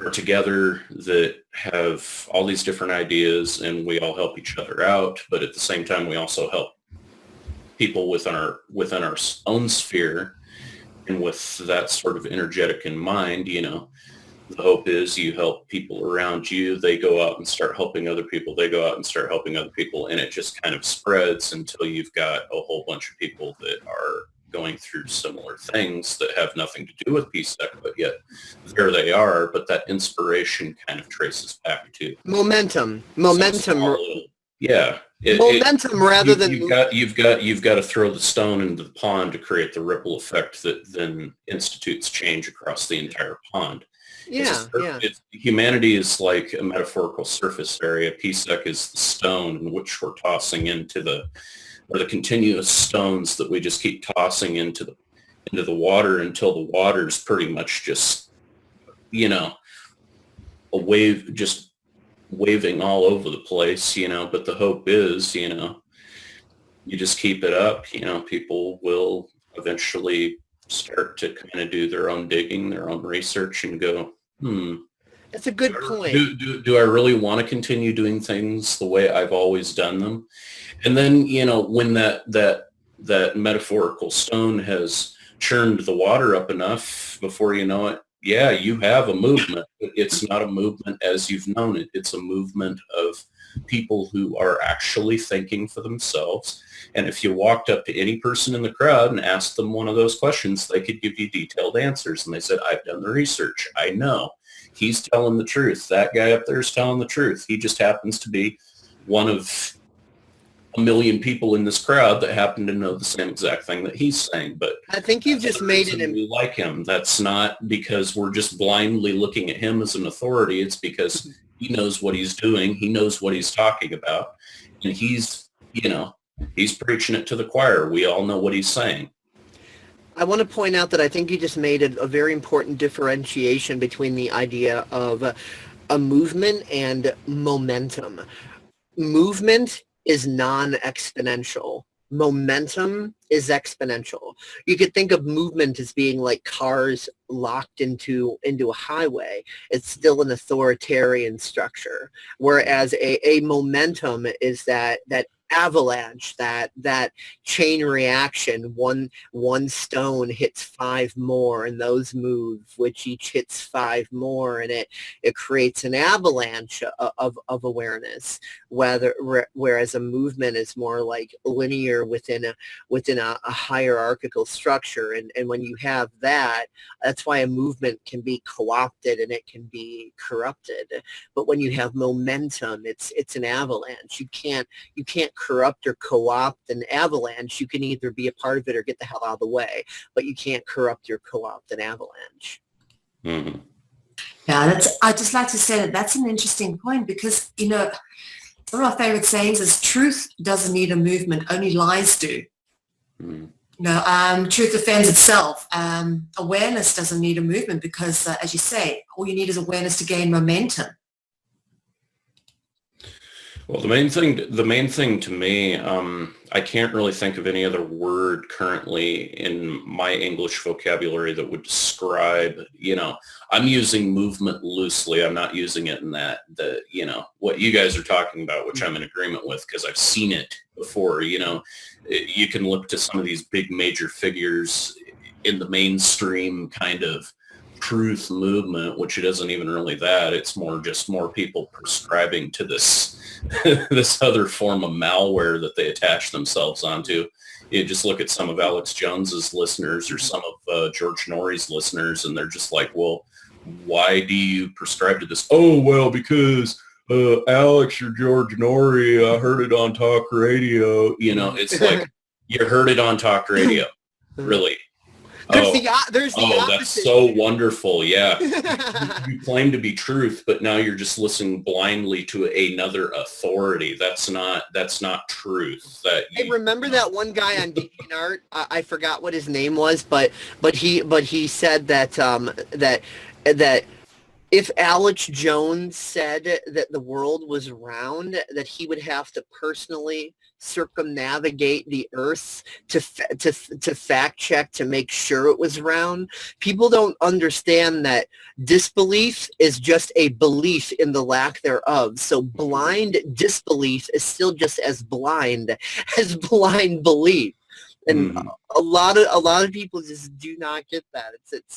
are together, that have all these different ideas, and we all help each other out. But at the same time, we also help people within our own sphere, and with that sort of energetic in mind, the hope is you help people around you. They go out and start helping other people. They go out and start helping other people. And it just kind of spreads until you've got a whole bunch of people that are going through similar things that have nothing to do with PSEC, but yet there they are. But that inspiration kind of traces back to momentum. Yeah. Rather than you've got to throw the stone into the pond to create the ripple effect that then institutes change across the entire pond. Humanity is like a metaphorical surface area. PSEC is the stone in which we're tossing into the continuous stones that we just keep tossing into the water until the water's pretty much just, a wave, just waving all over the place, but the hope is, you just keep it up, people will eventually start to kind of do their own digging, their own research, and go, that's a good point. Do I really want to continue doing things the way I've always done them? And then, when that metaphorical stone has churned the water up enough, before you know it, yeah, you have a movement. But it's not a movement as you've known it. It's a movement of people who are actually thinking for themselves. And if you walked up to any person in the crowd and asked them one of those questions, they could give you detailed answers. And they said, I've done the research. I know. He's telling the truth. That guy up there is telling the truth. He just happens to be one of a million people in this crowd that happen to know the same exact thing that he's saying. But I think you've just made it. We like him. That's not because we're just blindly looking at him as an authority. It's because he knows what he's doing. He knows what he's talking about. And he's preaching it to the choir. We all know what he's saying. I want to point out that I think you just made a very important differentiation between the idea of a movement and momentum. Movement is non-exponential. momentum is exponential. You could think of movement as being like cars locked into a highway. It's still an authoritarian structure, whereas a momentum is that avalanche, that chain reaction. One stone hits five more, and those move, which each hits five more, and it creates an avalanche of awareness. Whereas a movement is more like linear within a hierarchical structure, and when you have that, that's why a movement can be co-opted and it can be corrupted. But when you have momentum, it's an avalanche. You can't corrupt or co-opt an avalanche. You can either be a part of it or get the hell out of the way, but you can't corrupt or co-opt an avalanche. Mm-hmm. Yeah, I just like to say that that's an interesting point, because, you know, one of our favorite sayings is truth doesn't need a movement, only lies do. Mm-hmm. You know, truth defends itself. Awareness doesn't need a movement because, as you say, all you need is awareness to gain momentum. Well, the main thing to me, I can't really think of any other word currently in my English vocabulary that would describe, you know, I'm using movement loosely. I'm not using it in you know, what you guys are talking about, which I'm in agreement with because I've seen it before. You know, you can look to some of these big major figures in the mainstream kind of truth movement, which it isn't even really that. It's more people prescribing to this this other form of malware that they attach themselves onto. You just look at some of Alex Jones's listeners or some of George Norrie's listeners, and they're just like, well, why do you prescribe to this? Oh, well, because Alex or George Norrie heard it on talk radio. You know, it's like, you heard it on talk radio. Really? There's the opposite. That's so wonderful. Yeah. You claim to be truth, but now you're just listening blindly to another authority. That's not truth. I remember that one guy on DeviantArt. I forgot what his name was, but he said that that if Alex Jones said that the world was round, that he would have to personally circumnavigate the earth to fact check to make sure it was round. People don't understand that disbelief is just a belief in the lack thereof. So blind disbelief is still just as blind as blind belief. And a lot of people just do not get that. It's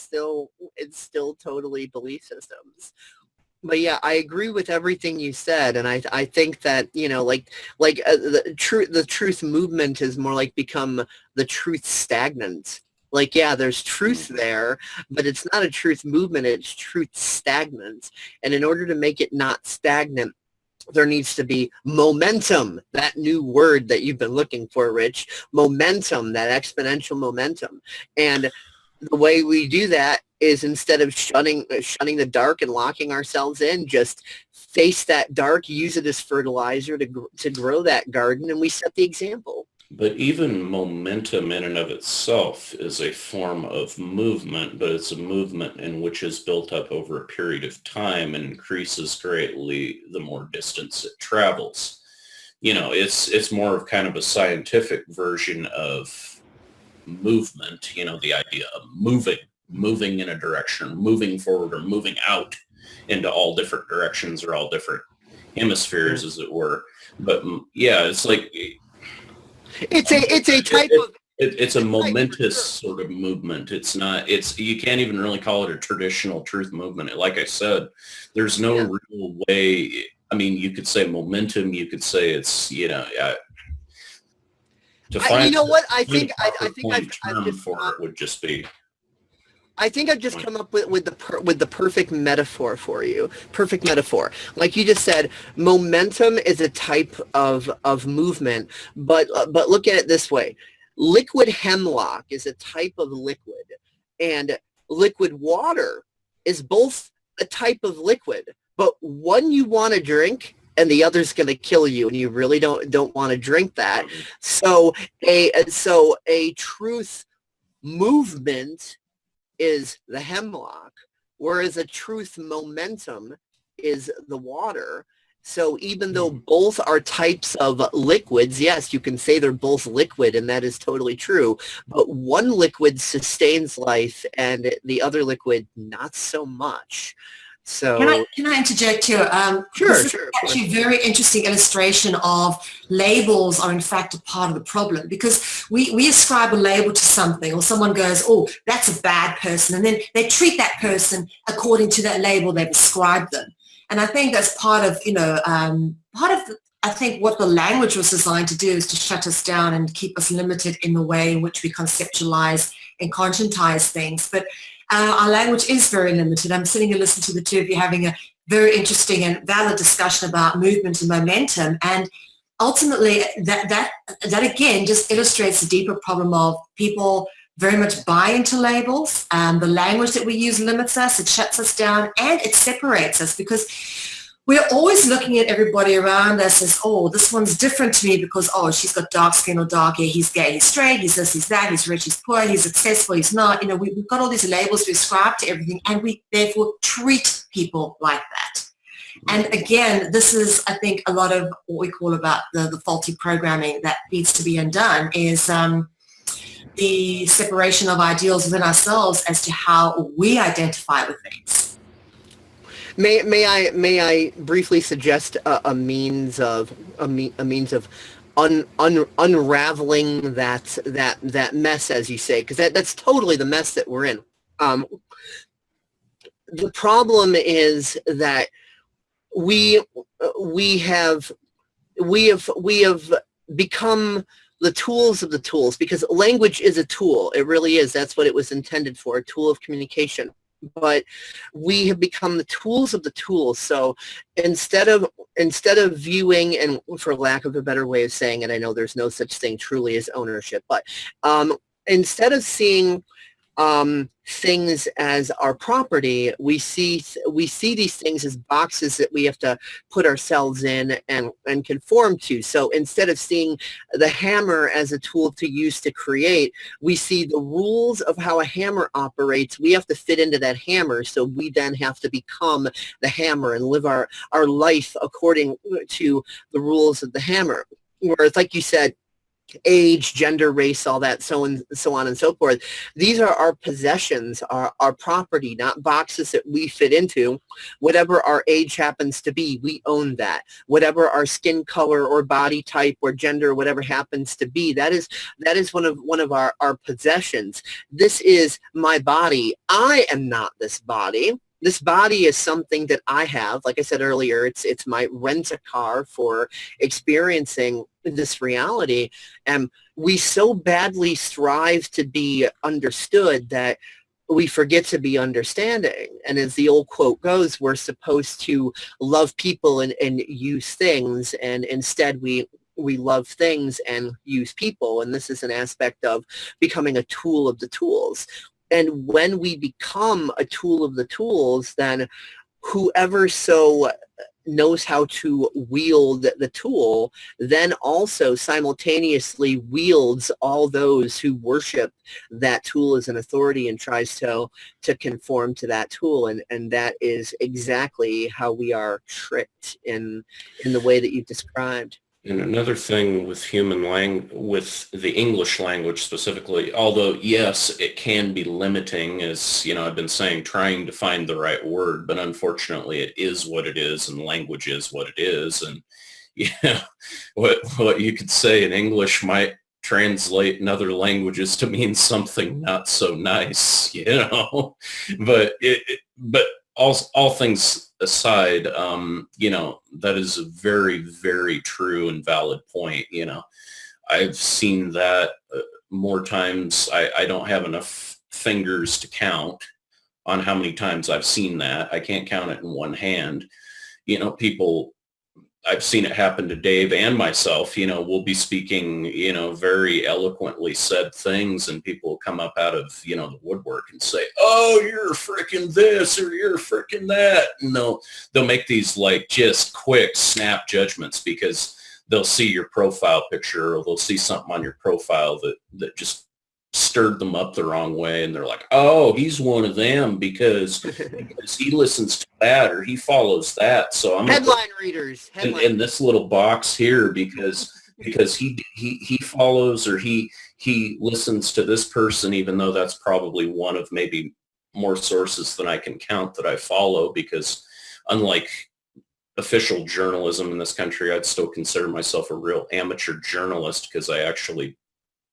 still totally belief systems. But yeah, I agree with everything you said, and I think that, you know, the truth movement is more like become the truth stagnant. Like, yeah, there's truth there, but it's not a truth movement, it's truth stagnant. And in order to make it not stagnant, there needs to be momentum, that new word that you've been looking for, Rich. Momentum, that exponential momentum. And the way we do that is, instead of shunning the dark and locking ourselves in, just face that dark, use it as fertilizer to grow that garden, and we set the example. But even momentum in and of itself is a form of movement, but it's a movement in which is built up over a period of time and increases greatly the more distance it travels. You know, it's more of kind of a scientific version of movement, you know, the idea of moving in a direction, moving forward or moving out into all different directions or all different hemispheres, as it were. But yeah, it's like, it's a type of it's a momentous sort of movement. You can't even really call it a traditional truth movement. Like I said, there's no real way. I mean, you could say momentum, you could say it's, you know, to find, you know what, I think it would just be. I think I've just come up with the perfect metaphor for you. Perfect metaphor. Like you just said, momentum is a type of movement, but look at it this way. Liquid hemlock is a type of liquid, and liquid water is both a type of liquid, but one you want to drink and the other's going to kill you, and you really don't want to drink that. So a truth movement is the hemlock, whereas a truth momentum is the water. So even though both are types of liquids, yes, you can say they're both liquid, and that is totally true. But one liquid sustains life, and the other liquid not so much. So can I interject here? Sure, This is sure. actually a very interesting illustration of labels are in fact a part of the problem, because we ascribe a label to something, or someone goes, oh, that's a bad person, and then they treat that person according to that label they've ascribed them. And I think that's part of, I think what the language was designed to do is to shut us down and keep us limited in the way in which we conceptualize and conscientize things. But our language is very limited. I'm sitting and listening to the two of you having a very interesting and valid discussion about movement and momentum. And ultimately, that again just illustrates the deeper problem of people very much buy into labels. The language that we use limits us, it shuts us down, and it separates us, because we're always looking at everybody around us as, oh, this one's different to me because, oh, she's got dark skin or dark hair, he's gay, he's straight, he's this, he's that, he's rich, he's poor, he's successful, he's not. We've got all these labels we ascribe to everything, and we therefore treat people like that. And again, this is, I think, a lot of what we call about the faulty programming that needs to be undone, is the separation of ideals within ourselves as to how we identify with things. May I briefly suggest a means of unraveling that mess, as you say, because that's totally the mess that we're in. The problem is that we have become the tools of the tools, because language is a tool. It really is. That's what it was intended for, a tool of communication. But we have become the tools of the tools. So instead of viewing, and for lack of a better way of saying it, I know there's no such thing truly as ownership, but instead of seeing things as our property, we see these things as boxes that we have to put ourselves in and conform to. So instead of seeing the hammer as a tool to use to create, we see the rules of how a hammer operates. We have to fit into that hammer, so we then have to become the hammer and live our life according to the rules of the hammer. Whereas, like you said, age, gender, race, all that, so on and so forth. These are our possessions, our property, not boxes that we fit into. Whatever our age happens to be, we own that. Whatever our skin color or body type or gender, whatever happens to be, that is one of our possessions. This is my body. I am not this body. This body is something that I have. Like I said earlier, it's my rent-a-car for experiencing this reality. And we so badly strive to be understood that we forget to be understanding. And as the old quote goes, we're supposed to love people and use things, and instead we love things and use people. And this is an aspect of becoming a tool of the tools. And when we become a tool of the tools, then whoever so knows how to wield the tool then also simultaneously wields all those who worship that tool as an authority and tries to conform to that tool. And that is exactly how we are tricked in the way that you've described. And another thing with with the English language specifically, although yes, it can be limiting, as I've been saying, trying to find the right word, but unfortunately it is what it is, and language is what it is. And what you could say in English might translate in other languages to mean something not so nice, but all things aside, that is a very, very true and valid point. I've seen that more times. I don't have enough fingers to count on how many times I've seen that. I can't count it in one hand. People, I've seen it happen to Dave and myself. We'll be speaking, very eloquently said things, and people will come up out of, the woodwork and say, oh, you're freaking this or you're freaking that. And they'll make these like just quick snap judgments because they'll see your profile picture, or they'll see something on your profile that just stirred them up the wrong way, and they're like, oh, he's one of them because he listens to that or he follows that. So I'm Headline readers in this little box here because he follows or he listens to this person, even though that's probably one of maybe more sources than I can count that I follow, because unlike official journalism in this country, I'd still consider myself a real amateur journalist because I actually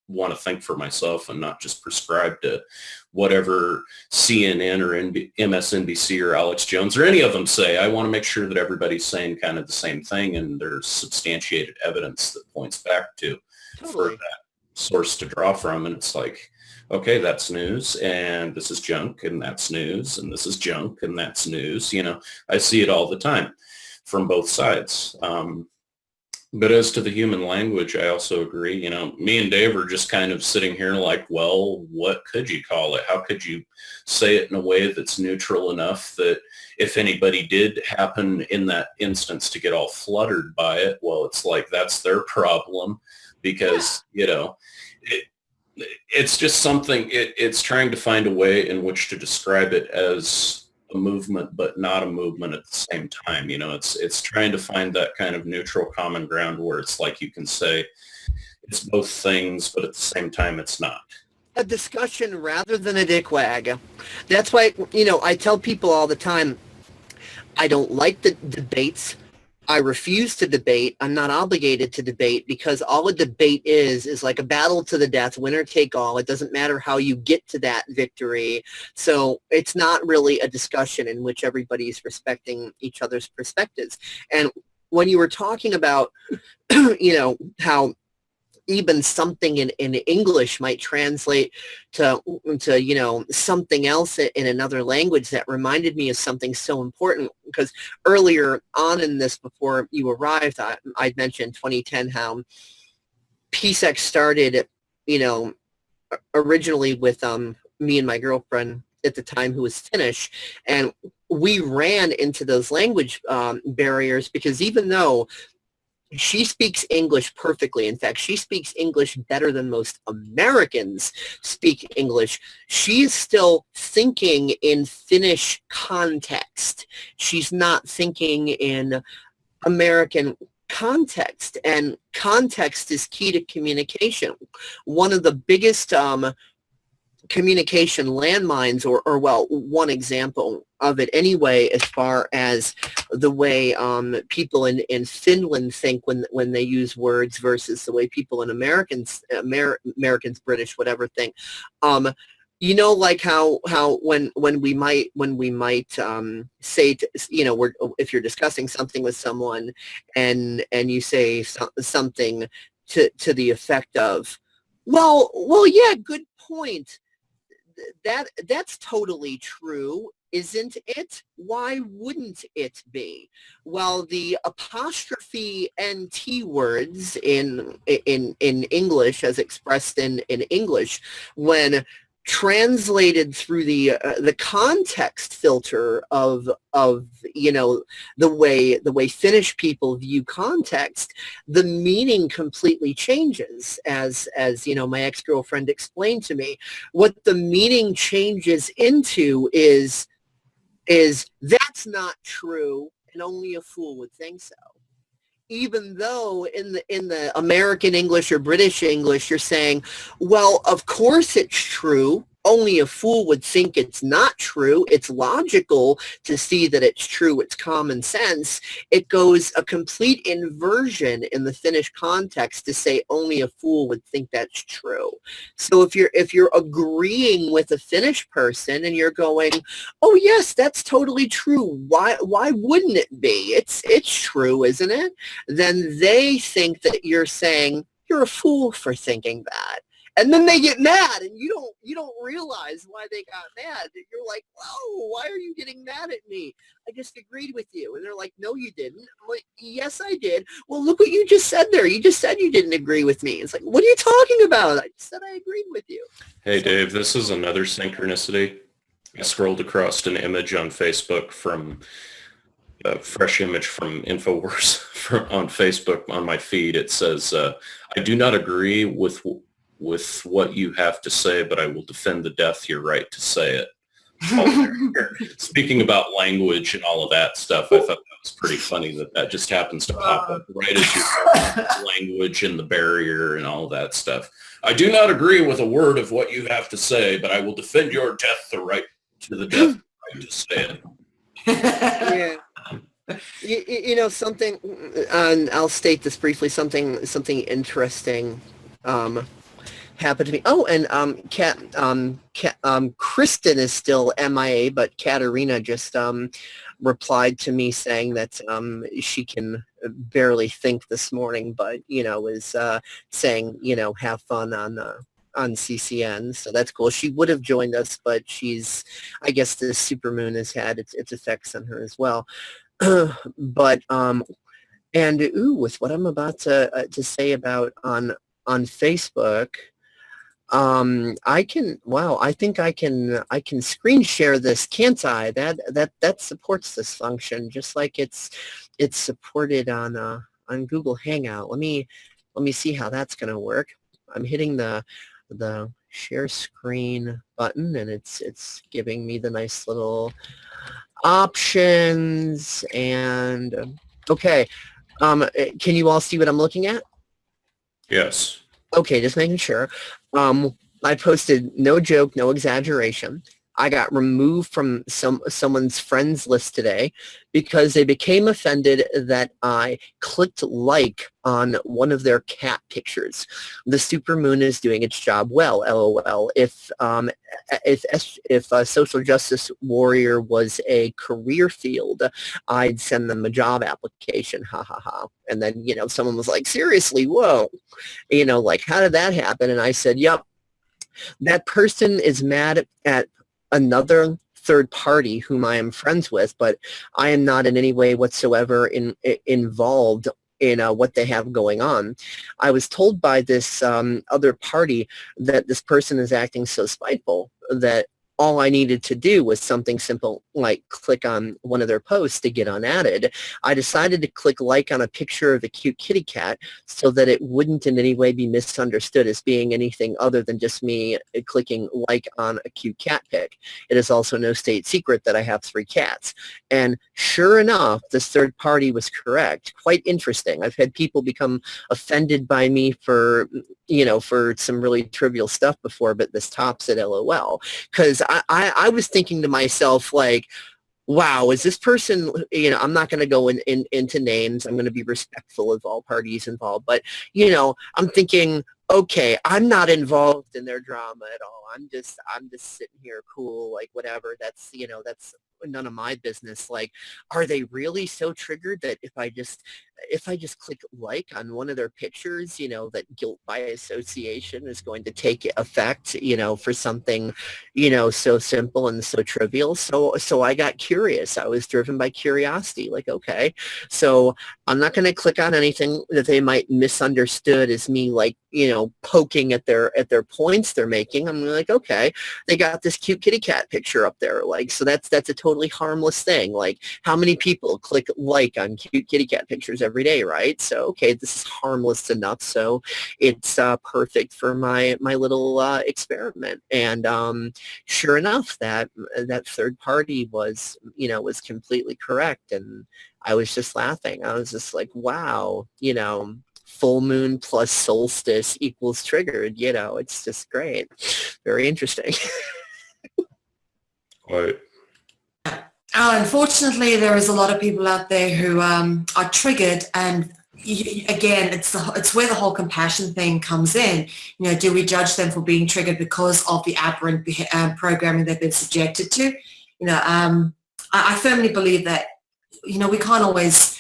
want to think for myself and not just prescribe to whatever CNN or MSNBC or Alex Jones or any of them say. I want to make sure that everybody's saying kind of the same thing and there's substantiated evidence that points back to for that source to draw from. And it's like, okay, that's news and this is junk and that's news and this is junk and that's news. You know, I see it all the time from both sides. But as to the human language, I also agree. You know, me and Dave are just kind of sitting here like, well, what could you call it? How could you say it in a way that's neutral enough that if anybody did happen in that instance to get all fluttered by it, well, it's like that's their problem because, you know, it's just something, it's trying to find a way in which to describe it as a movement, but not a movement at the same time. You know, it's trying to find that kind of neutral common ground where it's like you can say it's both things, but at the same time it's not. A discussion rather than a dick wag. That's why, you know, I tell people all the time, I don't like the debates. I refuse to debate. I'm not obligated to debate because all a debate is like a battle to the death, winner take all. It doesn't matter how you get to that victory. So it's not really a discussion in which everybody's respecting each other's perspectives. And when you were talking about, you know, how even something in English might translate to, you know, something else in another language, that reminded me of something so important, because earlier on in this, before you arrived, I'd mentioned 2010, how PSEC started, you know, originally with me and my girlfriend at the time, who was Finnish, and we ran into those language barriers, because even though she speaks English perfectly. In fact, she speaks English better than most Americans speak English. She is still thinking in Finnish context. She's not thinking in American context, and context is key to communication. One of the biggest communication landmines, or well, one example of it anyway, as far as the way people in Finland think when they use words versus the way people in Americans, British, whatever think. You know, like how when we might say to, you know, if you're discussing something with someone and you say something to the effect of, well, yeah, good point. That's totally true, isn't it? Why wouldn't it be? Well, the apostrophe NT words in English, as expressed in English, when translated through the context filter of you know, the way Finnish people view context, the meaning completely changes. As you know, my ex-girlfriend explained to me, what the meaning changes into is that's not true, and only a fool would think so. Even though in the American English or British English, you're saying, well, of course it's true. Only a fool would think it's not true. It's logical to see that it's true. It's common sense. It goes a complete inversion in the Finnish context to say only a fool would think that's true. So if you're agreeing with a Finnish person and you're going, oh yes, that's totally true. Why wouldn't it be? It's true, isn't it? Then they think that you're saying you're a fool for thinking that. And then they get mad, and you don't realize why they got mad. You're like, whoa, why are you getting mad at me? I just agreed with you. And they're like, no, you didn't. I'm like, yes, I did. Well, look what you just said there. You just said you didn't agree with me. It's like, what are you talking about? I just said I agreed with you. Hey, Dave, this is another synchronicity. I scrolled across an image on Facebook from a fresh image from InfoWars on Facebook on my feed. It says, I do not agree with with what you have to say, but I will defend the death your right to say it. Speaking about language and all of that stuff, I thought that was pretty funny that just happens to pop up right as you language and the barrier and all that stuff. I do not agree with a word of what you have to say, but I will defend your death the right to the death right to say it. Yeah. You know, something, and I'll state this briefly, something interesting happened to me. Oh, and Kristen is still MIA, but Katerina just replied to me saying that she can barely think this morning, but, you know, is saying, you know, have fun on CCN. So that's cool. She would have joined us, but she's, I guess the supermoon has had its effects on her as well. But and with what I'm about to say about on Facebook, I think I can screen share this, can't I? That supports this function, just like it's supported on Google Hangout. Let me see how that's going to work. I'm hitting the share screen button, and it's giving me the nice little options. And okay, can you all see what I'm looking at? Yes. Okay, just making sure. I posted, no joke, no exaggeration, I got removed from someone's friends list today because they became offended that I clicked like on one of their cat pictures. The supermoon is doing its job well, LOL. If a social justice warrior was a career field, I'd send them a job application, ha ha ha. And then, you know, someone was like, seriously, whoa, you know, like, how did that happen? And I said, yep, that person is mad at another third party whom I am friends with, but I am not in any way whatsoever involved in what they have going on. I was told by this other party that this person is acting so spiteful that all I needed to do was something simple like click on one of their posts to get unadded. I decided to click like on a picture of a cute kitty cat so that it wouldn't in any way be misunderstood as being anything other than just me clicking like on a cute cat pic. It is also no state secret that I have 3 cats. And sure enough, this third party was correct. Quite interesting. I've had people become offended by me for, you know, for some really trivial stuff before, but this tops it, LOL. Because I was thinking to myself, like, wow, is this person, you know, I'm not going to go into names. I'm going to be respectful of all parties involved. But, you know, I'm thinking, okay, I'm not involved in their drama at all. I'm just sitting here cool, like, whatever. That's, you know, that's none of my business. Like, are they really so triggered that if I just click like on one of their pictures, you know, that guilt by association is going to take effect, you know, for something, you know, so simple and so trivial. So I got curious. I was driven by curiosity. Like, okay, so I'm not going to click on anything that they might misunderstood as me, like, you know, poking at their points they're making. I'm like, okay, they got this cute kitty cat picture up there, like, so that's a totally harmless thing. Like, how many people click like on cute kitty cat pictures every day, right? So, okay, this is harmless enough, so it's perfect for my little experiment. And sure enough, that third party was, you know, was completely correct, and I was just laughing. I was just like, wow, you know, full moon plus solstice equals triggered, you know, it's just great. Very interesting. Right. Unfortunately, there is a lot of people out there who are triggered, and again, it's where the whole compassion thing comes in. You know, do we judge them for being triggered because of the aberrant programming they've been subjected to? You know, I firmly believe that, you know, we can't always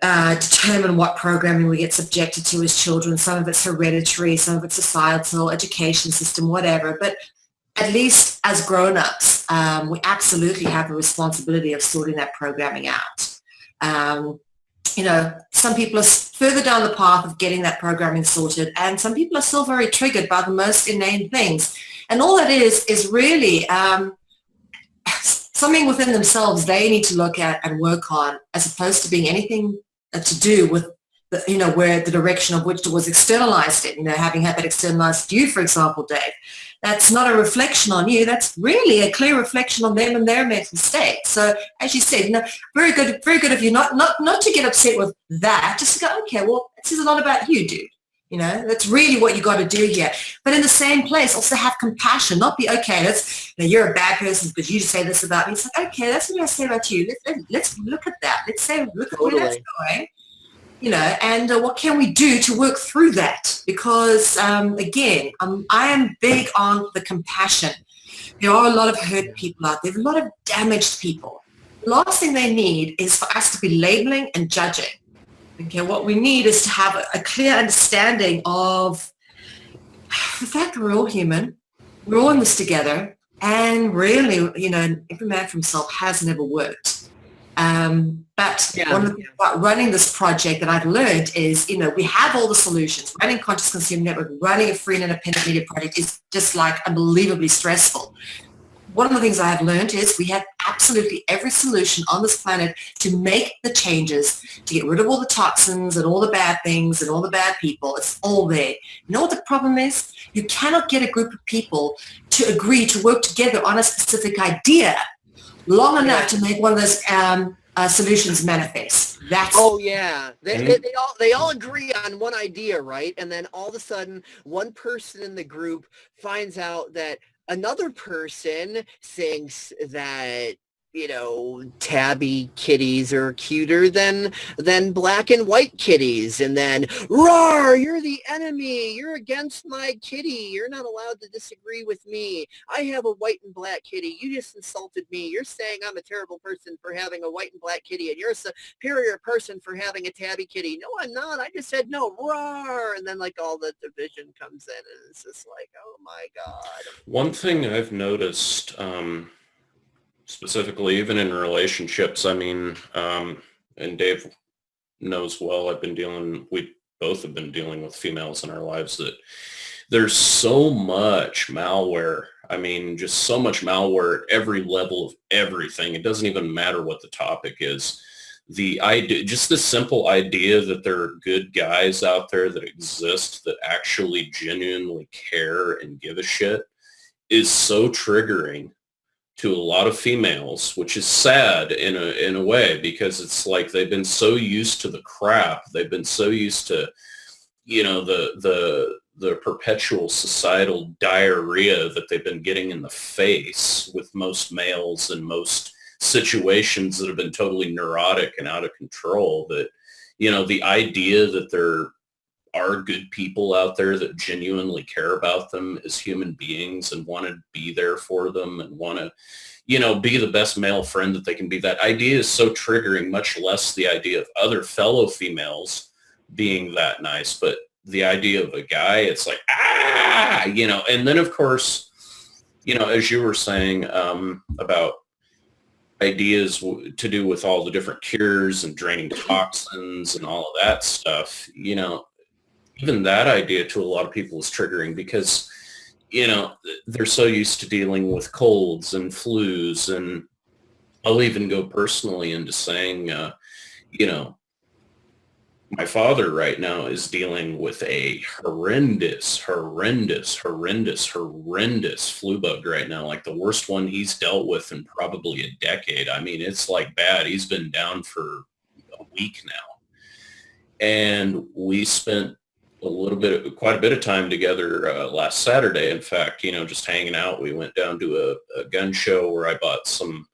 determine what programming we get subjected to as children. Some of it's hereditary, some of it's societal, education system, whatever. But at least as grown-ups, we absolutely have a responsibility of sorting that programming out. You know, some people are further down the path of getting that programming sorted, and some people are still very triggered by the most inane things. And all that is really something within themselves they need to look at and work on, as opposed to being anything to do with where the direction of which was externalized it, having had that externalized to you, for example, Dave, that's not a reflection on you. That's really a clear reflection on them and their mental state. So as you said, very good of you not to get upset with that, just to go, okay, well, this is a lot about you, dude. That's really what you got to do here. But in the same place, also have compassion, not be, okay, you're a bad person because you say this about me. It's like, okay, that's what I say about you. Let's look at that. Look at where that's going. And what can we do to work through that? Because, again, I am big on the compassion. There are a lot of hurt people out there, a lot of damaged people. The last thing they need is for us to be labeling and judging. Okay, what we need is to have a clear understanding of the fact that we're all human. We're all in this together. And really, every man for himself has never worked. But one of the things about running this project that I've learned is, we have all the solutions. Running Conscious Consumer Network, running a free and independent media project is just like unbelievably stressful. One of the things I have learned is we have absolutely every solution on this planet to make the changes, to get rid of all the toxins and all the bad things and all the bad people. It's all there. You know what the problem is? You cannot get a group of people to agree to work together on a specific idea long enough to make one of those solutions manifest. They all agree on one idea, right? And then all of a sudden, one person in the group finds out that another person thinks that, tabby kitties are cuter than black and white kitties. And then, roar, you're the enemy. You're against my kitty. You're not allowed to disagree with me. I have a white and black kitty. You just insulted me. You're saying I'm a terrible person for having a white and black kitty, and you're a superior person for having a tabby kitty. No, I'm not. I just said no, roar. And then all the division comes in, and it's just like, oh my God. One thing I've noticed, specifically even in relationships, and Dave knows well, we both have been dealing with females in our lives, that there's so much malware. Just so much malware at every level of everything. It doesn't even matter what the topic is. The idea, just the simple idea that there are good guys out there that exist that actually genuinely care and give a shit is so triggering to a lot of females, which is sad in a way, because it's like they've been so used to the crap. They've been so used to, the perpetual societal diarrhea that they've been getting in the face with most males and most situations that have been totally neurotic and out of control, that, the idea that there are good people out there that genuinely care about them as human beings and want to be there for them and want to, be the best male friend that they can be. That idea is so triggering, much less the idea of other fellow females being that nice. But the idea of a guy, it's like, and then of course, as you were saying about ideas to do with all the different cures and draining toxins and all of that stuff, even that idea to a lot of people is triggering, because, they're so used to dealing with colds and flus. And I'll even go personally into saying, my father right now is dealing with a horrendous flu bug right now, like the worst one he's dealt with in probably a decade. It's like bad. He's been down for a week now. And we spent quite a bit of time together last Saturday. In fact, just hanging out. We went down to a gun show where I bought some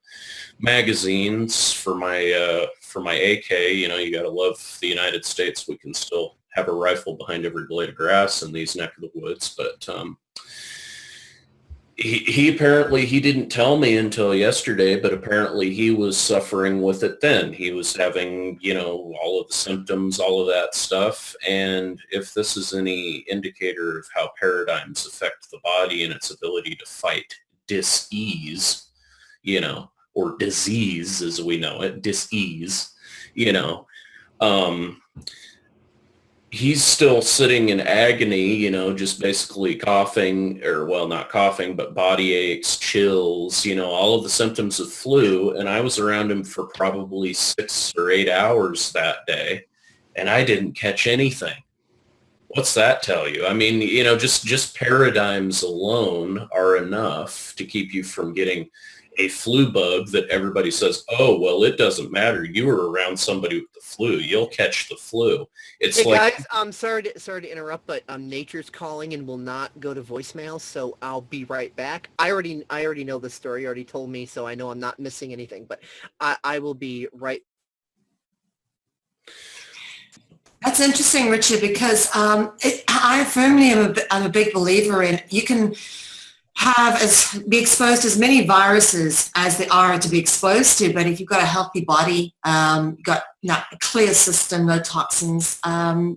magazines for my AK. You got to love the United States. We can still have a rifle behind every blade of grass in these neck of the woods. But he apparently, he didn't tell me until yesterday, but apparently he was suffering with it then. He was having, all of the symptoms, all of that stuff. And if this is any indicator of how paradigms affect the body and its ability to fight dis-ease, or disease as we know it, dis-ease, he's still sitting in agony, just basically coughing, or well, not coughing, but body aches, chills, all of the symptoms of flu. And I was around him for probably 6 or 8 hours that day. and I didn't catch anything. What's that tell you? I mean, just paradigms alone are enough to keep you from getting a flu bug that everybody says, oh, well, it doesn't matter. You were around somebody with the flu. You'll catch the flu. It's Hey like, guys, I'm sorry to interrupt, but nature's calling and will not go to voicemail, so I'll be right back. I already know the story. You already told me, so I know I'm not missing anything. But I will be right. That's interesting, Richard, because I firmly I'm a big believer in you can be exposed to as many viruses as there are to be exposed to, but if you've got a healthy body, you've got a clear system, no toxins,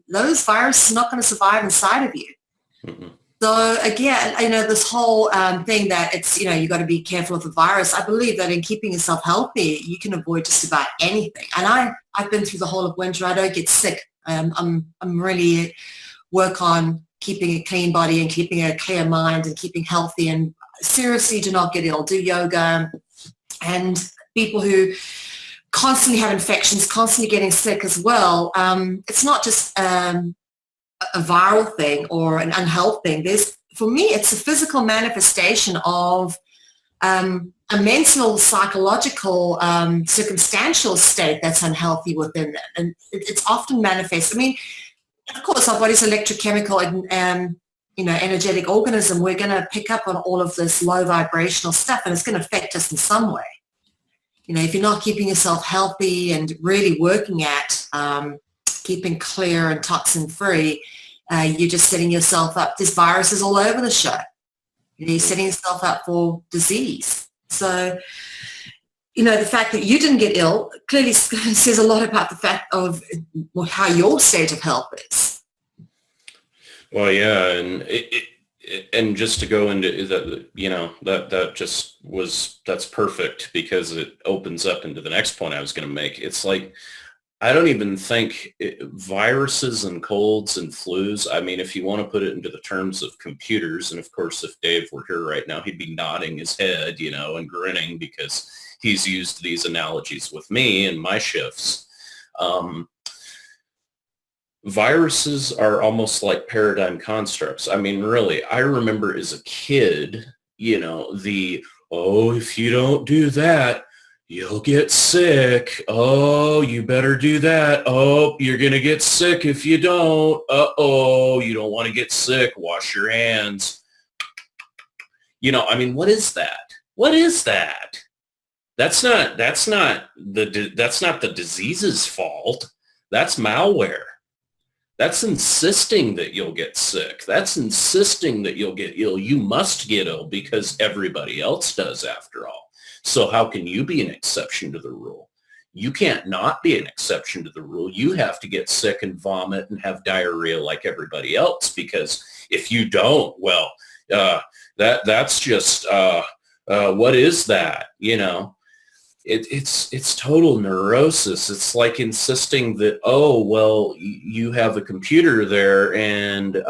those viruses are not going to survive inside of you. mm-mm. So again, this whole thing that it's, you've got to be careful of the virus. I believe that in keeping yourself healthy, you can avoid just about anything. And I've been through the whole of winter. I don't get sick. I'm really work on keeping a clean body and keeping a clear mind and keeping healthy, and seriously do not get ill. Do yoga. And people who constantly have infections, constantly getting sick as well, it's not just a viral thing or an unhealth thing. For me, it's a physical manifestation of a mental, psychological, circumstantial state that's unhealthy within them. And it's often manifest. I mean, of course, our body's electrochemical and energetic organism. We're going to pick up on all of this low vibrational stuff, and it's going to affect us in some way. If you're not keeping yourself healthy and really working at keeping clear and toxin-free, you're just setting yourself up. There's viruses all over the show. You're setting yourself up for disease. So, the fact that you didn't get ill clearly says a lot about the fact of how your state of health is. Well, yeah, and just to go into that's perfect, because it opens up into the next point I was going to make. It's like, I don't even think viruses and colds and flus, I mean, if you want to put it into the terms of computers, and of course, if Dave were here right now, he'd be nodding his head, and grinning, because he's used these analogies with me in my shifts. Viruses are almost like paradigm constructs. I mean, really, I remember as a kid, if you don't do that, you'll get sick. Oh, you better do that. Oh, you're going to get sick if you don't. Uh-oh, you don't want to get sick. Wash your hands. I mean, what is that? What is that? That's not the disease's fault. That's malware. That's insisting that you'll get sick. That's insisting that you'll get ill. You must get ill because everybody else does, after all. So how can you be an exception to the rule? You can't not be an exception to the rule. You have to get sick and vomit and have diarrhea like everybody else, because if you don't, well, that's just, what is that? It's total neurosis. It's like insisting that, oh, well, you have a computer there, and,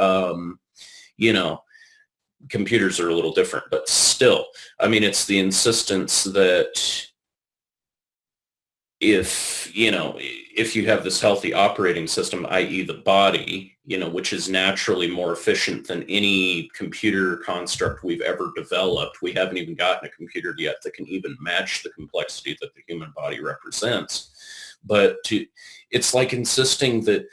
computers are a little different, but still, I mean, it's the insistence that if you have this healthy operating system, i.e. the body, which is naturally more efficient than any computer construct we've ever developed. We haven't even gotten a computer yet that can even match the complexity that the human body represents. But it's like insisting that,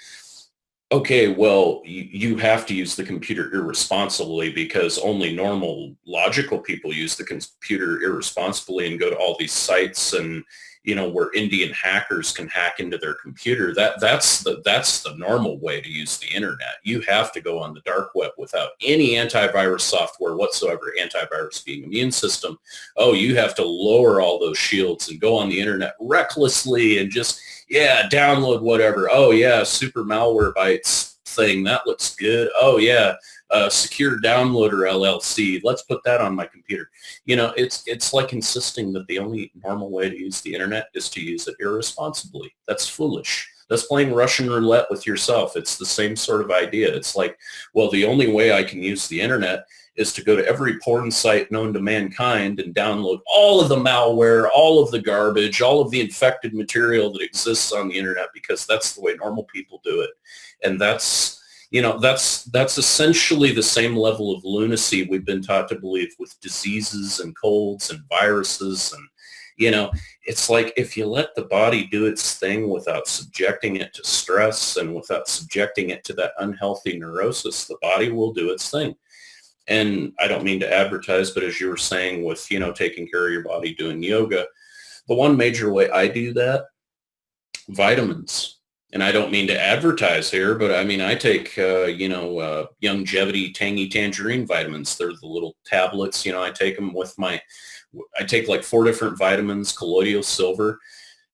okay, well, you have to use the computer irresponsibly because only normal, logical people use the computer irresponsibly and go to all these sites and, where Indian hackers can hack into their computer. That's the normal way to use the internet. You have to go on the dark web without any antivirus software whatsoever, antivirus being immune system. Oh, you have to lower all those shields and go on the internet recklessly and just, download whatever. Oh, yeah, super malware bytes thing. That looks good. Oh, yeah, secure downloader LLC. Let's put that on my computer. It's like insisting that the only normal way to use the internet is to use it irresponsibly. That's foolish. That's playing Russian roulette with yourself. It's the same sort of idea. It's like, well, the only way I can use the internet is to go to every porn site known to mankind and download all of the malware, all of the garbage, all of the infected material that exists on the internet, because that's the way normal people do it. And that's essentially the same level of lunacy we've been taught to believe with diseases and colds and viruses. And, it's like, if you let the body do its thing without subjecting it to stress and without subjecting it to that unhealthy neurosis, the body will do its thing. And I don't mean to advertise, but as you were saying with, taking care of your body, doing yoga, the one major way I do that, vitamins. And I don't mean to advertise here, but I mean, I take, longevity tangy tangerine vitamins. They're the little tablets, I take them with I take like 4 different vitamins, colloidal silver,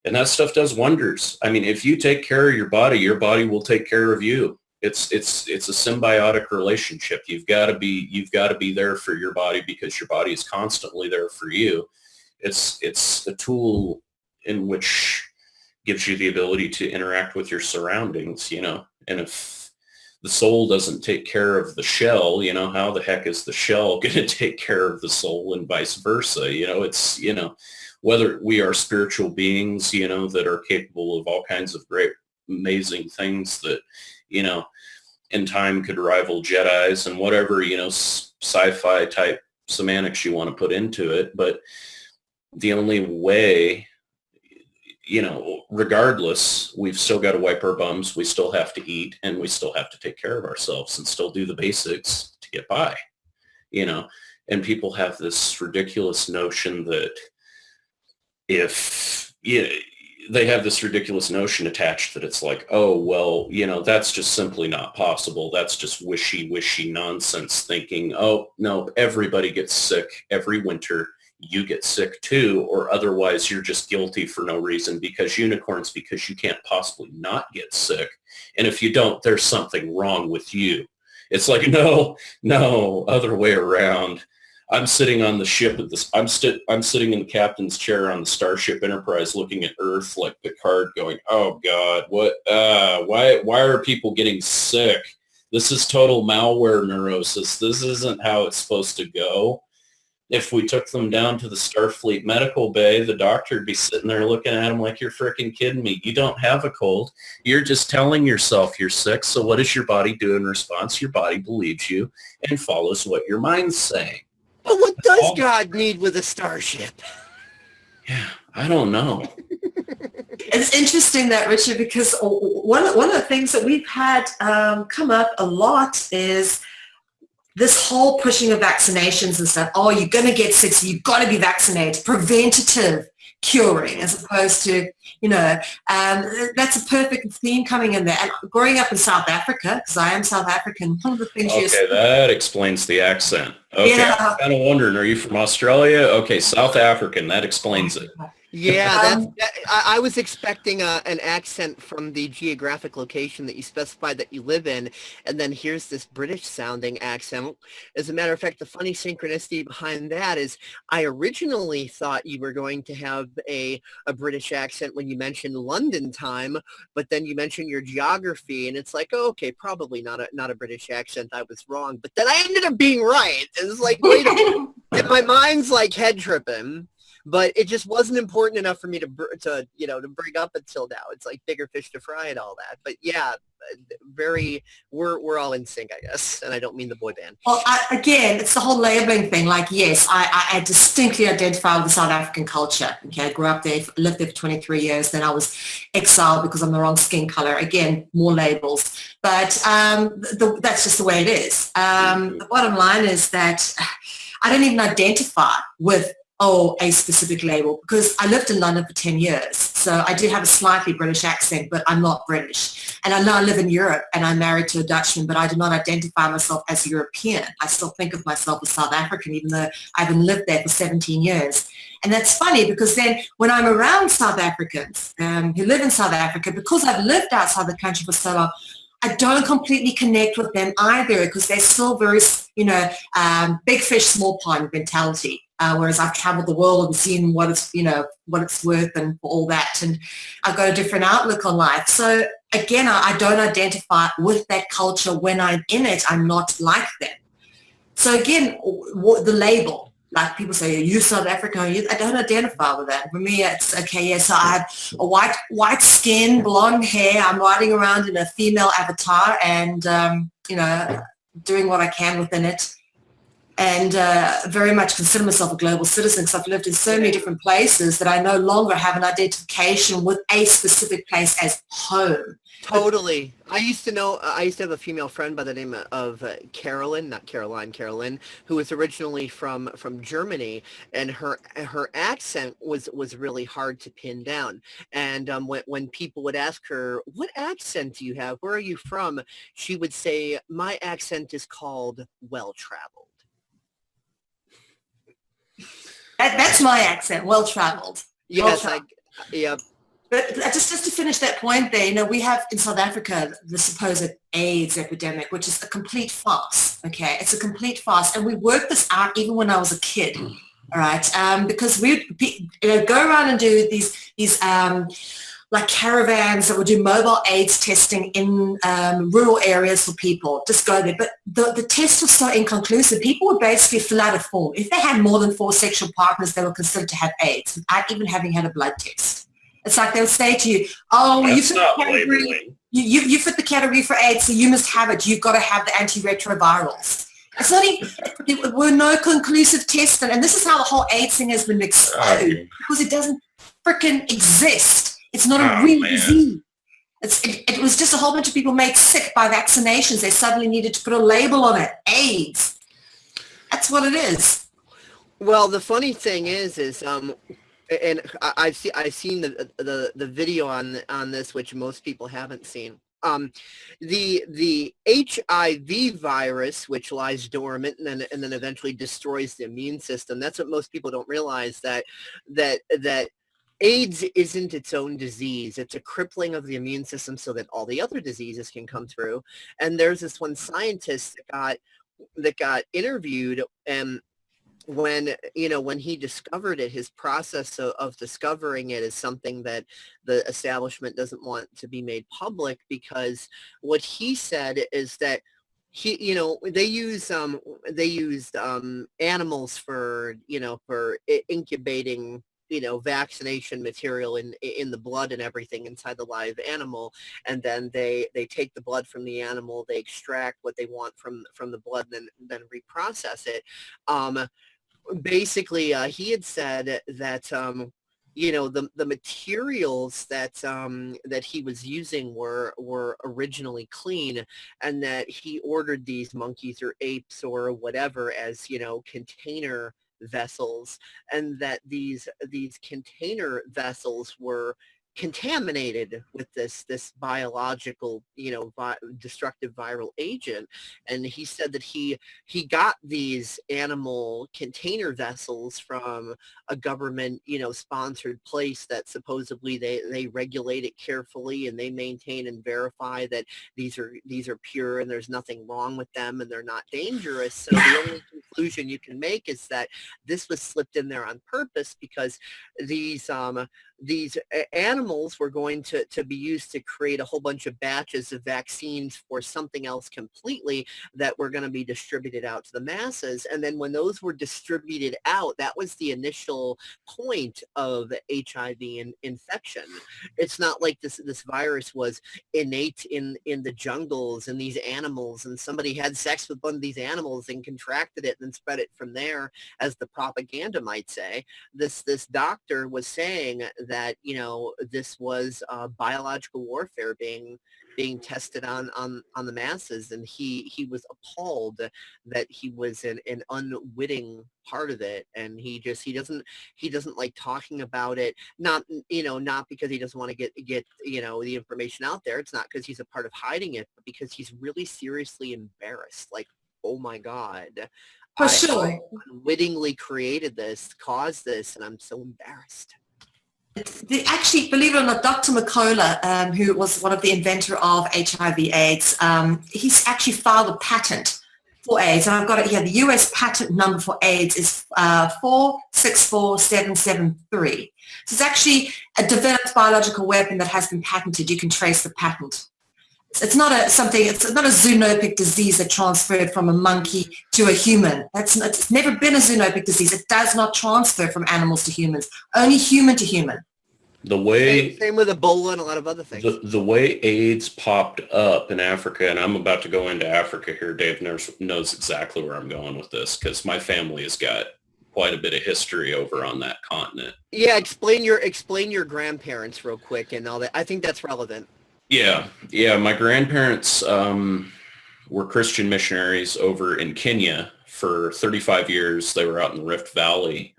and that stuff does wonders. I mean, if you take care of your body will take care of you. It's a symbiotic relationship. You've got to be there for your body, because your body is constantly there for you. It's a tool in which gives you the ability to interact with your surroundings, and if the soul doesn't take care of the shell, how the heck is the shell going to take care of the soul, and vice versa? It's, whether we are spiritual beings, that are capable of all kinds of great, amazing things that, in time could rival Jedis and whatever, sci-fi type semantics you want to put into it. But the only way, regardless, we've still got to wipe our bums. We still have to eat, and we still have to take care of ourselves and still do the basics to get by, and people have this ridiculous notion that they have this ridiculous notion attached that it's like, oh, well, that's just simply not possible. That's just wishy-wishy nonsense thinking. Oh, no, everybody gets sick every winter. You get sick too, or otherwise you're just guilty for no reason, because you can't possibly not get sick. And if you don't, there's something wrong with you. It's like, no, other way around. I'm sitting on the ship at this. I'm sitting in the captain's chair on the Starship Enterprise, looking at Earth like Picard, going, "Oh God, what? Why are people getting sick? This is total malware neurosis. This isn't how it's supposed to go." If we took them down to the Starfleet medical bay, the doctor would be sitting there looking at them like, "You're freaking kidding me. You don't have a cold. You're just telling yourself you're sick. So what does your body do in response? Your body believes you and follows what your mind's saying." But what does God need with a starship? Yeah, I don't know. It's interesting that, Richard, because one of the things that we've had come up a lot is this whole pushing of vaccinations and stuff. Oh, you're going to get sick, so you've got to be vaccinated. Preventative curing, as opposed to, that's a perfect theme coming in there. And growing up in South Africa, because I am South African, one of the things that explains the accent. Okay, yeah. I'm kind of wondering, are you from Australia? Okay, South African, that explains it. Yeah, I was expecting an accent from the geographic location that you specified that you live in, and then here's this British-sounding accent. As a matter of fact, the funny synchronicity behind that is I originally thought you were going to have a British accent when you mentioned London time, but then you mentioned your geography, and it's like, oh, okay, probably not a British accent. I was wrong, but then I ended up being right. It's like, wait a minute. And my mind's like head tripping. But it just wasn't important enough for me to bring up until now. It's like bigger fish to fry and all that. But yeah, we're all in sync, I guess. And I don't mean the boy band. Well, again, it's the whole labeling thing. Like, yes, I distinctly identify with the South African culture. Okay, I grew up there, lived there for 23 years. Then I was exiled because I'm the wrong skin color. Again, more labels. But that's just the way it is. The bottom line is that I don't even identify with a specific label, because I lived in London for 10 years. So I do have a slightly British accent, but I'm not British. And I now live in Europe, and I'm married to a Dutchman, but I do not identify myself as European. I still think of myself as South African, even though I haven't lived there for 17 years. And that's funny, because then when I'm around South Africans who live in South Africa, because I've lived outside the country for so long, I don't completely connect with them either, because they're still very, big fish, small pond mentality. whereas I've traveled the world and seen what it's, what it's worth and all that. And I've got a different outlook on life. So again, I don't identify with that culture. When I'm in it, I'm not like them. So again, the label, like people say, you South African, I don't identify with that. For me, it's okay, yes, I have a white skin, blonde hair. I'm riding around in a female avatar and, doing what I can within it. And very much consider myself a global citizen because I've lived in so many different places that I no longer have an identification with a specific place as home. Totally. I used to have a female friend by the name of Carolyn, not Caroline, Carolyn, who was originally from Germany, and her accent was really hard to pin down. And when people would ask her, what accent do you have? Where are you from? She would say, my accent is called well-traveled. That's my accent, well-traveled. Yes, yeah. But just to finish that point there, we have in South Africa the supposed AIDS epidemic, which is a complete farce, okay? It's a complete farce. And we worked this out even when I was a kid, all right? Because we go around and do these like caravans that would do mobile AIDS testing in rural areas for people. Just go there. But the test was so inconclusive. People would basically fill out a form. If they had more than 4 sexual partners, they were considered to have AIDS without even having had a blood test. It's like they'll say to you, oh, you fit the category. You fit the category for AIDS, so you must have it. You've got to have the antiretrovirals. It's not even, there were no conclusive tests. And this is how the whole AIDS thing has been exposed, because it doesn't freaking exist. It's not a real disease. It was just a whole bunch of people made sick by vaccinations. They suddenly needed to put a label on it. AIDS. That's what it is. Well, the funny thing is and I've seen the video on this, which most people haven't seen. The HIV virus, which lies dormant and then eventually destroys the immune system. That's what most people don't realize, that AIDS isn't its own disease. It's a crippling of the immune system so that all the other diseases can come through. And there's this one scientist that got interviewed, and when he discovered it, his process of discovering it is something that the establishment doesn't want to be made public, because what he said is that they used animals for incubating vaccination material in the blood and everything inside the live animal, and then they take the blood from the animal, they extract what they want from the blood, and then reprocess it. Basically, he had said that the materials that he was using were originally clean, and that he ordered these monkeys or apes or whatever as container vessels, and that these container vessels were contaminated with this biological destructive viral agent. And he said that he got these animal container vessels from a government sponsored place that supposedly they regulate it carefully, and they maintain and verify that these are pure and there's nothing wrong with them and they're not dangerous. So the only conclusion you can make is that this was slipped in there on purpose, because these animals were going to be used to create a whole bunch of batches of vaccines for something else completely that were going to be distributed out to the masses. And then when those were distributed out, that was the initial point of HIV infection. It's not like this virus was innate in the jungles and these animals, and somebody had sex with one of these animals and contracted it and then spread it from there, as the propaganda might say. This doctor was saying that this was biological warfare being tested on the masses, and he was appalled that he was an unwitting part of it, and he doesn't like talking about it, not because he doesn't want to get the information out there. It's not because he's a part of hiding it, but because he's really seriously embarrassed, like, oh my God, for sure, I unwittingly caused this, and I'm so embarrassed. Actually, believe it or not, Dr. McCullough, who was one of the inventor of HIV/AIDS, he's actually filed a patent for AIDS, and I've got it here. The US patent number for AIDS is 464773. So it's actually a developed biological weapon that has been patented. You can trace the patent. It's not a zoonotic disease that transferred from a monkey to a human. It's never been a zoonotic disease. It does not transfer from animals to humans, only human to human. Same with Ebola and a lot of other things. The way AIDS popped up in Africa, and I'm about to go into Africa here. Dave knows exactly where I'm going with this because my family has got quite a bit of history over on that continent. Yeah, explain your grandparents real quick and all that. I think that's relevant. Yeah. My grandparents were Christian missionaries over in Kenya for 35 years. They were out in the Rift Valley,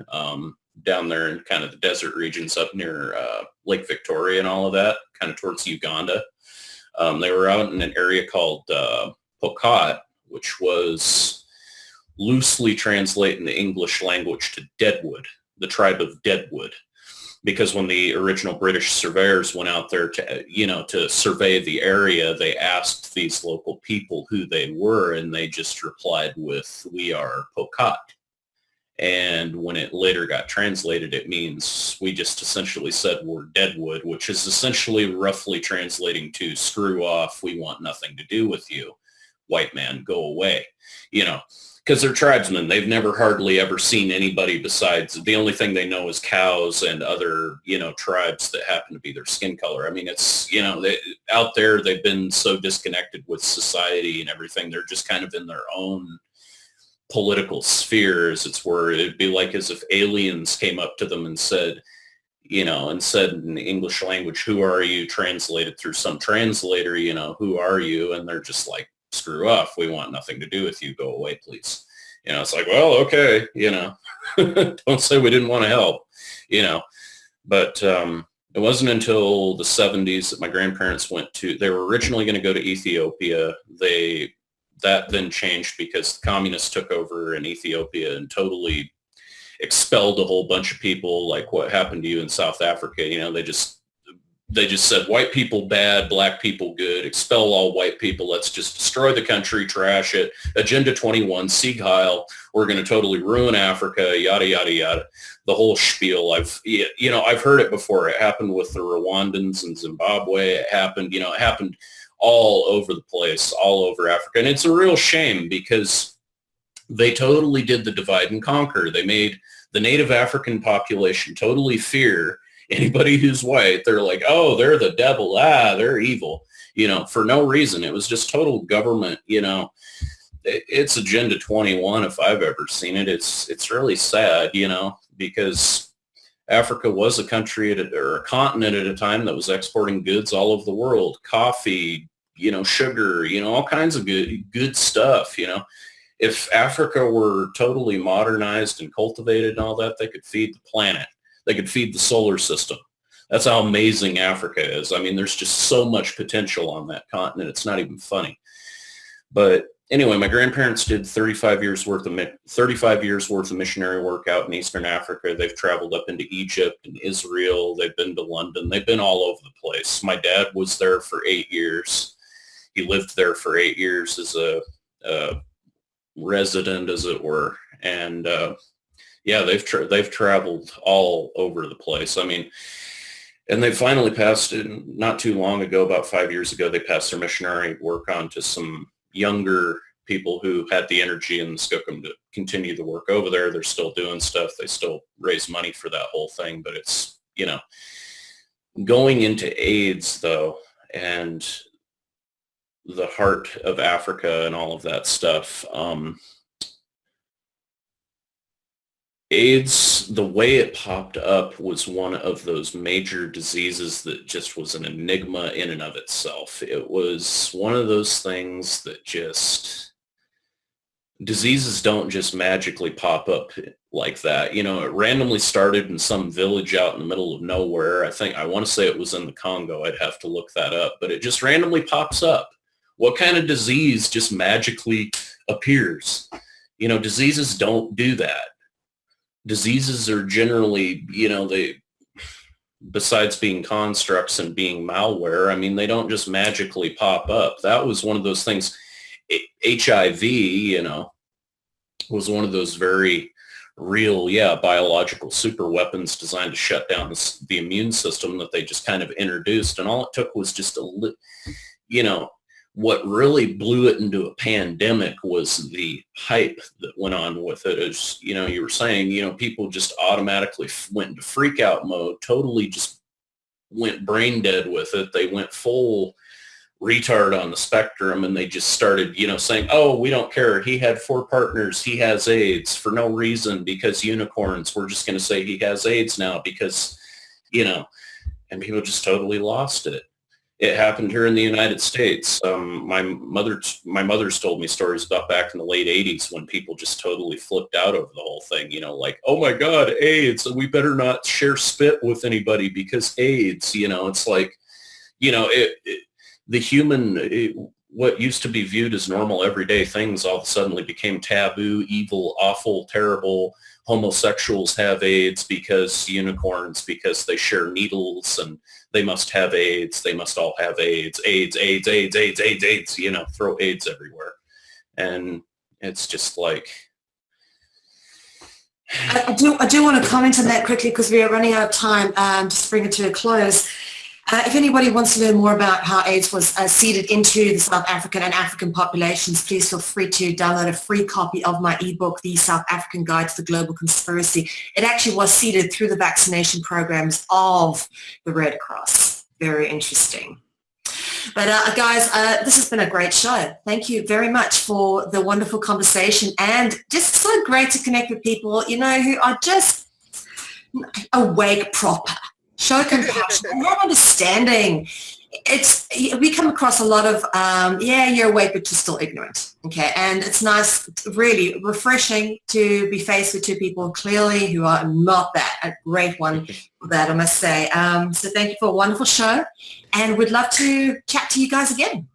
down there in kind of the desert regions up near Lake Victoria and all of that, kind of towards Uganda. They were out in an area called Pokot, which was loosely translated in the English language to Deadwood, the tribe of Deadwood. Because when the original British surveyors went out there to survey the area, they asked these local people who they were, and they just replied with, "We are Pokot." And when it later got translated, it means we just essentially said we're Deadwood, which is essentially roughly translating to screw off. We want nothing to do with you. White man, go away. Because they're tribesmen. They've never hardly ever seen anybody besides, the only thing they know is cows and other, tribes that happen to be their skin color. I mean, it's, out there, they've been so disconnected with society and everything. They're just kind of in their own political spheres. It's where it'd be like as if aliens came up to them and said in the English language, "Who are you?" translated through some translator, "Who are you?" And they're just like, "Screw off. We want nothing to do with you. Go away, please." It's like, well, okay, don't say we didn't want to help, but it wasn't until the 70s that my grandparents they were originally going to go to Ethiopia. That then changed because the communists took over in Ethiopia and totally expelled a whole bunch of people, like what happened to you in South Africa. They just said white people bad, black people good, expel all white people. Let's just destroy the country, trash it. Agenda 21, Sieg Heil. We're going to totally ruin Africa, yada, yada, yada. The whole spiel. I've heard it before. It happened with the Rwandans in Zimbabwe. It happened all over the place, all over Africa. And it's a real shame because they totally did the divide and conquer. They made the native African population totally fear anybody who's white. They're like, oh, they're the devil. They're evil, for no reason. It was just total government, It's Agenda 21 if I've ever seen it. It's really sad, because Africa was a country or a continent at a time that was exporting goods all over the world. Coffee, sugar, all kinds of good stuff, If Africa were totally modernized and cultivated and all that, they could feed the planet. They could feed the solar system. That's how amazing Africa is. I mean, there's just so much potential on that continent. It's not even funny. But anyway, my grandparents did 35 years worth of missionary work out in Eastern Africa. They've traveled up into Egypt and Israel. They've been to London. They've been all over the place. My dad was there for 8 years. He lived there for 8 years as a resident, as it were. And they've traveled all over the place. I mean, and they finally passed it not too long ago, about 5 years ago, they passed their missionary work on to some younger people who had the energy and the skookum to continue the work over there. They're still doing stuff. They still raise money for that whole thing. But it's, going into AIDS, though, and the heart of Africa and all of that stuff, AIDS, the way it popped up was one of those major diseases that just was an enigma in and of itself. It was one of those things that diseases don't just magically pop up like that. It randomly started in some village out in the middle of nowhere. I want to say it was in the Congo. I'd have to look that up, but it just randomly pops up. What kind of disease just magically appears? Diseases don't do that. Diseases are generally, besides being constructs and being malware, I mean, they don't just magically pop up. That was one of those things. HIV, was one of those very real, biological super weapons designed to shut down the immune system that they just kind of introduced. And all it took was just what really blew it into a pandemic was the hype that went on with it. As you were saying, people just automatically went into freak out mode, totally just went brain dead with it. They went full retard on the spectrum, and they just started, saying, oh, we don't care. He had 4 partners. He has AIDS for no reason because unicorns. We're just going to say he has AIDS now because, and people just totally lost it. It happened here in the United States. My mother's told me stories about back in the late 80s when people just totally flipped out over the whole thing, like, oh my God, AIDS, we better not share spit with anybody because AIDS, it's like, the human, what used to be viewed as normal everyday things all of a sudden became taboo, evil, awful, terrible. Homosexuals have AIDS because unicorns, because they share needles, and they must have AIDS. They must all have AIDS, AIDS, AIDS, AIDS, AIDS, AIDS, AIDS, throw AIDS everywhere. And it's just like... I do want to comment on that quickly because we are running out of time. Just to bring it to a close. If anybody wants to learn more about how AIDS was seeded into the South African and African populations, please feel free to download a free copy of my ebook, The South African Guide to the Global Conspiracy. It actually was seeded through the vaccination programs of the Red Cross. Very interesting. But guys, this has been a great show. Thank you very much for the wonderful conversation, and just so great to connect with people, who are just awake proper. Show compassion and have understanding. We come across a lot of, you're awake, but you're still ignorant. Okay. And it's nice, really refreshing to be faced with 2 people clearly who are not that. A great one for that, I must say. So thank you for a wonderful show, and we'd love to chat to you guys again.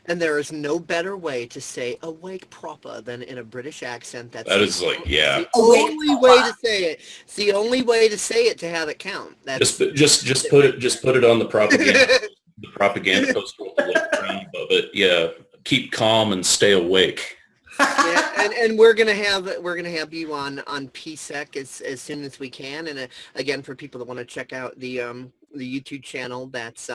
And there is no better way to say awake proper than in a British accent. That is like, yeah. The only way to say it. It's the only way to say it to have it count. That's just put it on the propaganda poster with the little crown above it. Yeah. Keep calm and stay awake. Yeah, and we're gonna have you on PSEC as soon as we can. And again, for people that want to check out the YouTube channel, that's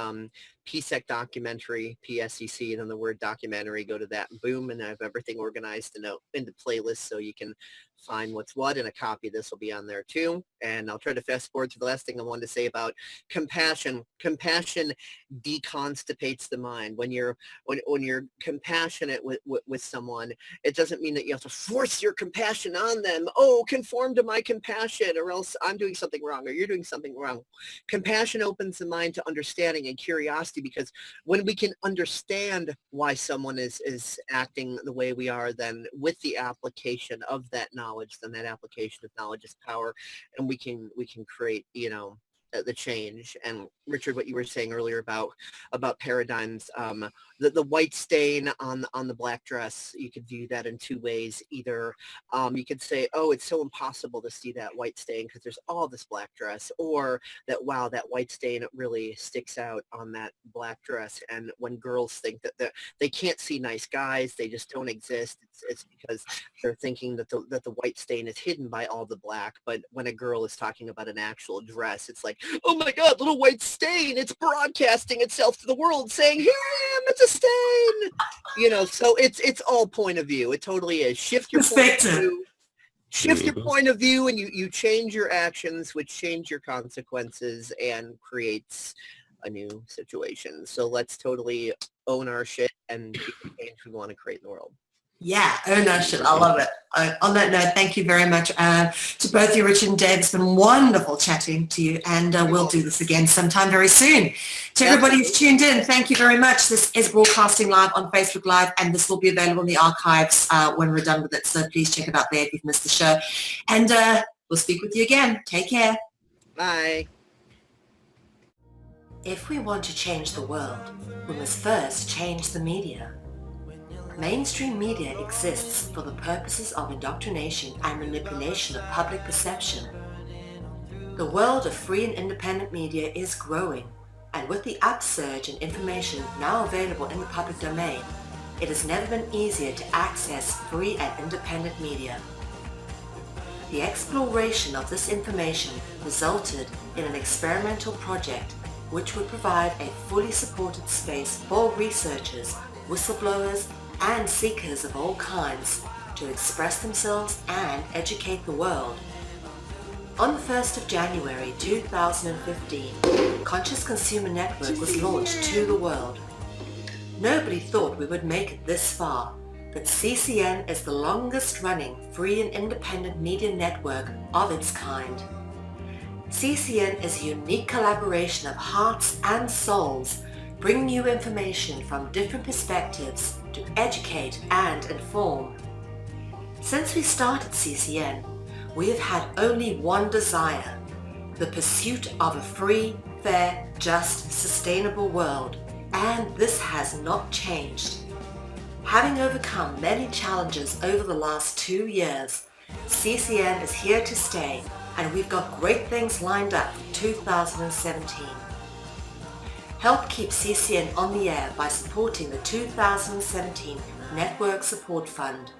PSEC documentary, PSEC, and then the word documentary. Go to that, and boom, and I have everything organized into playlists so you can find what's what, and a copy of this will be on there too. And I'll try to fast forward to the last thing I wanted to say about compassion. Compassion deconstipates the mind. When you're compassionate with someone, it doesn't mean that you have to force your compassion on them. Oh, conform to my compassion, or else I'm doing something wrong, or you're doing something wrong. Compassion opens the mind to understanding and curiosity, because when we can understand why someone is acting the way we are, then with the application of that knowledge, then that application of knowledge is power, and we can create the change. And Richard, what you were saying earlier about paradigms, the white stain on the black dress, you could view that in 2 ways. Either you could say, oh, it's so impossible to see that white stain because there's all this black dress, or that, wow, that white stain really sticks out on that black dress. And when girls think that they can't see nice guys, they just don't exist, it's because they're thinking that the white stain is hidden by all the black. But when a girl is talking about an actual dress, it's like, oh my God, little white stain, it's broadcasting itself to the world saying, here I am, it's a stain. So it's all point of view. It totally is. Shift your point of view, and you change your actions, which change your consequences and creates a new situation. So let's totally own our shit and be the change we want to create in the world. Yeah, ownership. I love it. On that note, thank you very much to both you, Richard and Dave. It's been wonderful chatting to you, and we'll do this again sometime very soon. To everybody who's tuned in, thank you very much. This is broadcasting live on Facebook Live, and this will be available in the archives when we're done with it. So please check it out there if you've missed the show. And we'll speak with you again. Take care. Bye. If we want to change the world, we must first change the media. Mainstream media exists for the purposes of indoctrination and manipulation of public perception. The world of free and independent media is growing, and with the upsurge in information now available in the public domain, it has never been easier to access free and independent media. The exploration of this information resulted in an experimental project which would provide a fully supported space for researchers, whistleblowers, and seekers of all kinds to express themselves and educate the world. On the 1st of January 2015, Conscious Consumer Network was launched to the world. Nobody thought we would make it this far, but CCN is the longest running free and independent media network of its kind. CCN is a unique collaboration of hearts and souls, bringing you information from different perspectives to educate and inform. Since we started CCN, we have had only one desire, the pursuit of a free, fair, just, sustainable world, and this has not changed. Having overcome many challenges over the last 2 years, CCN is here to stay, and we've got great things lined up for 2017. Help keep CCN on the air by supporting the 2017 Network Support Fund.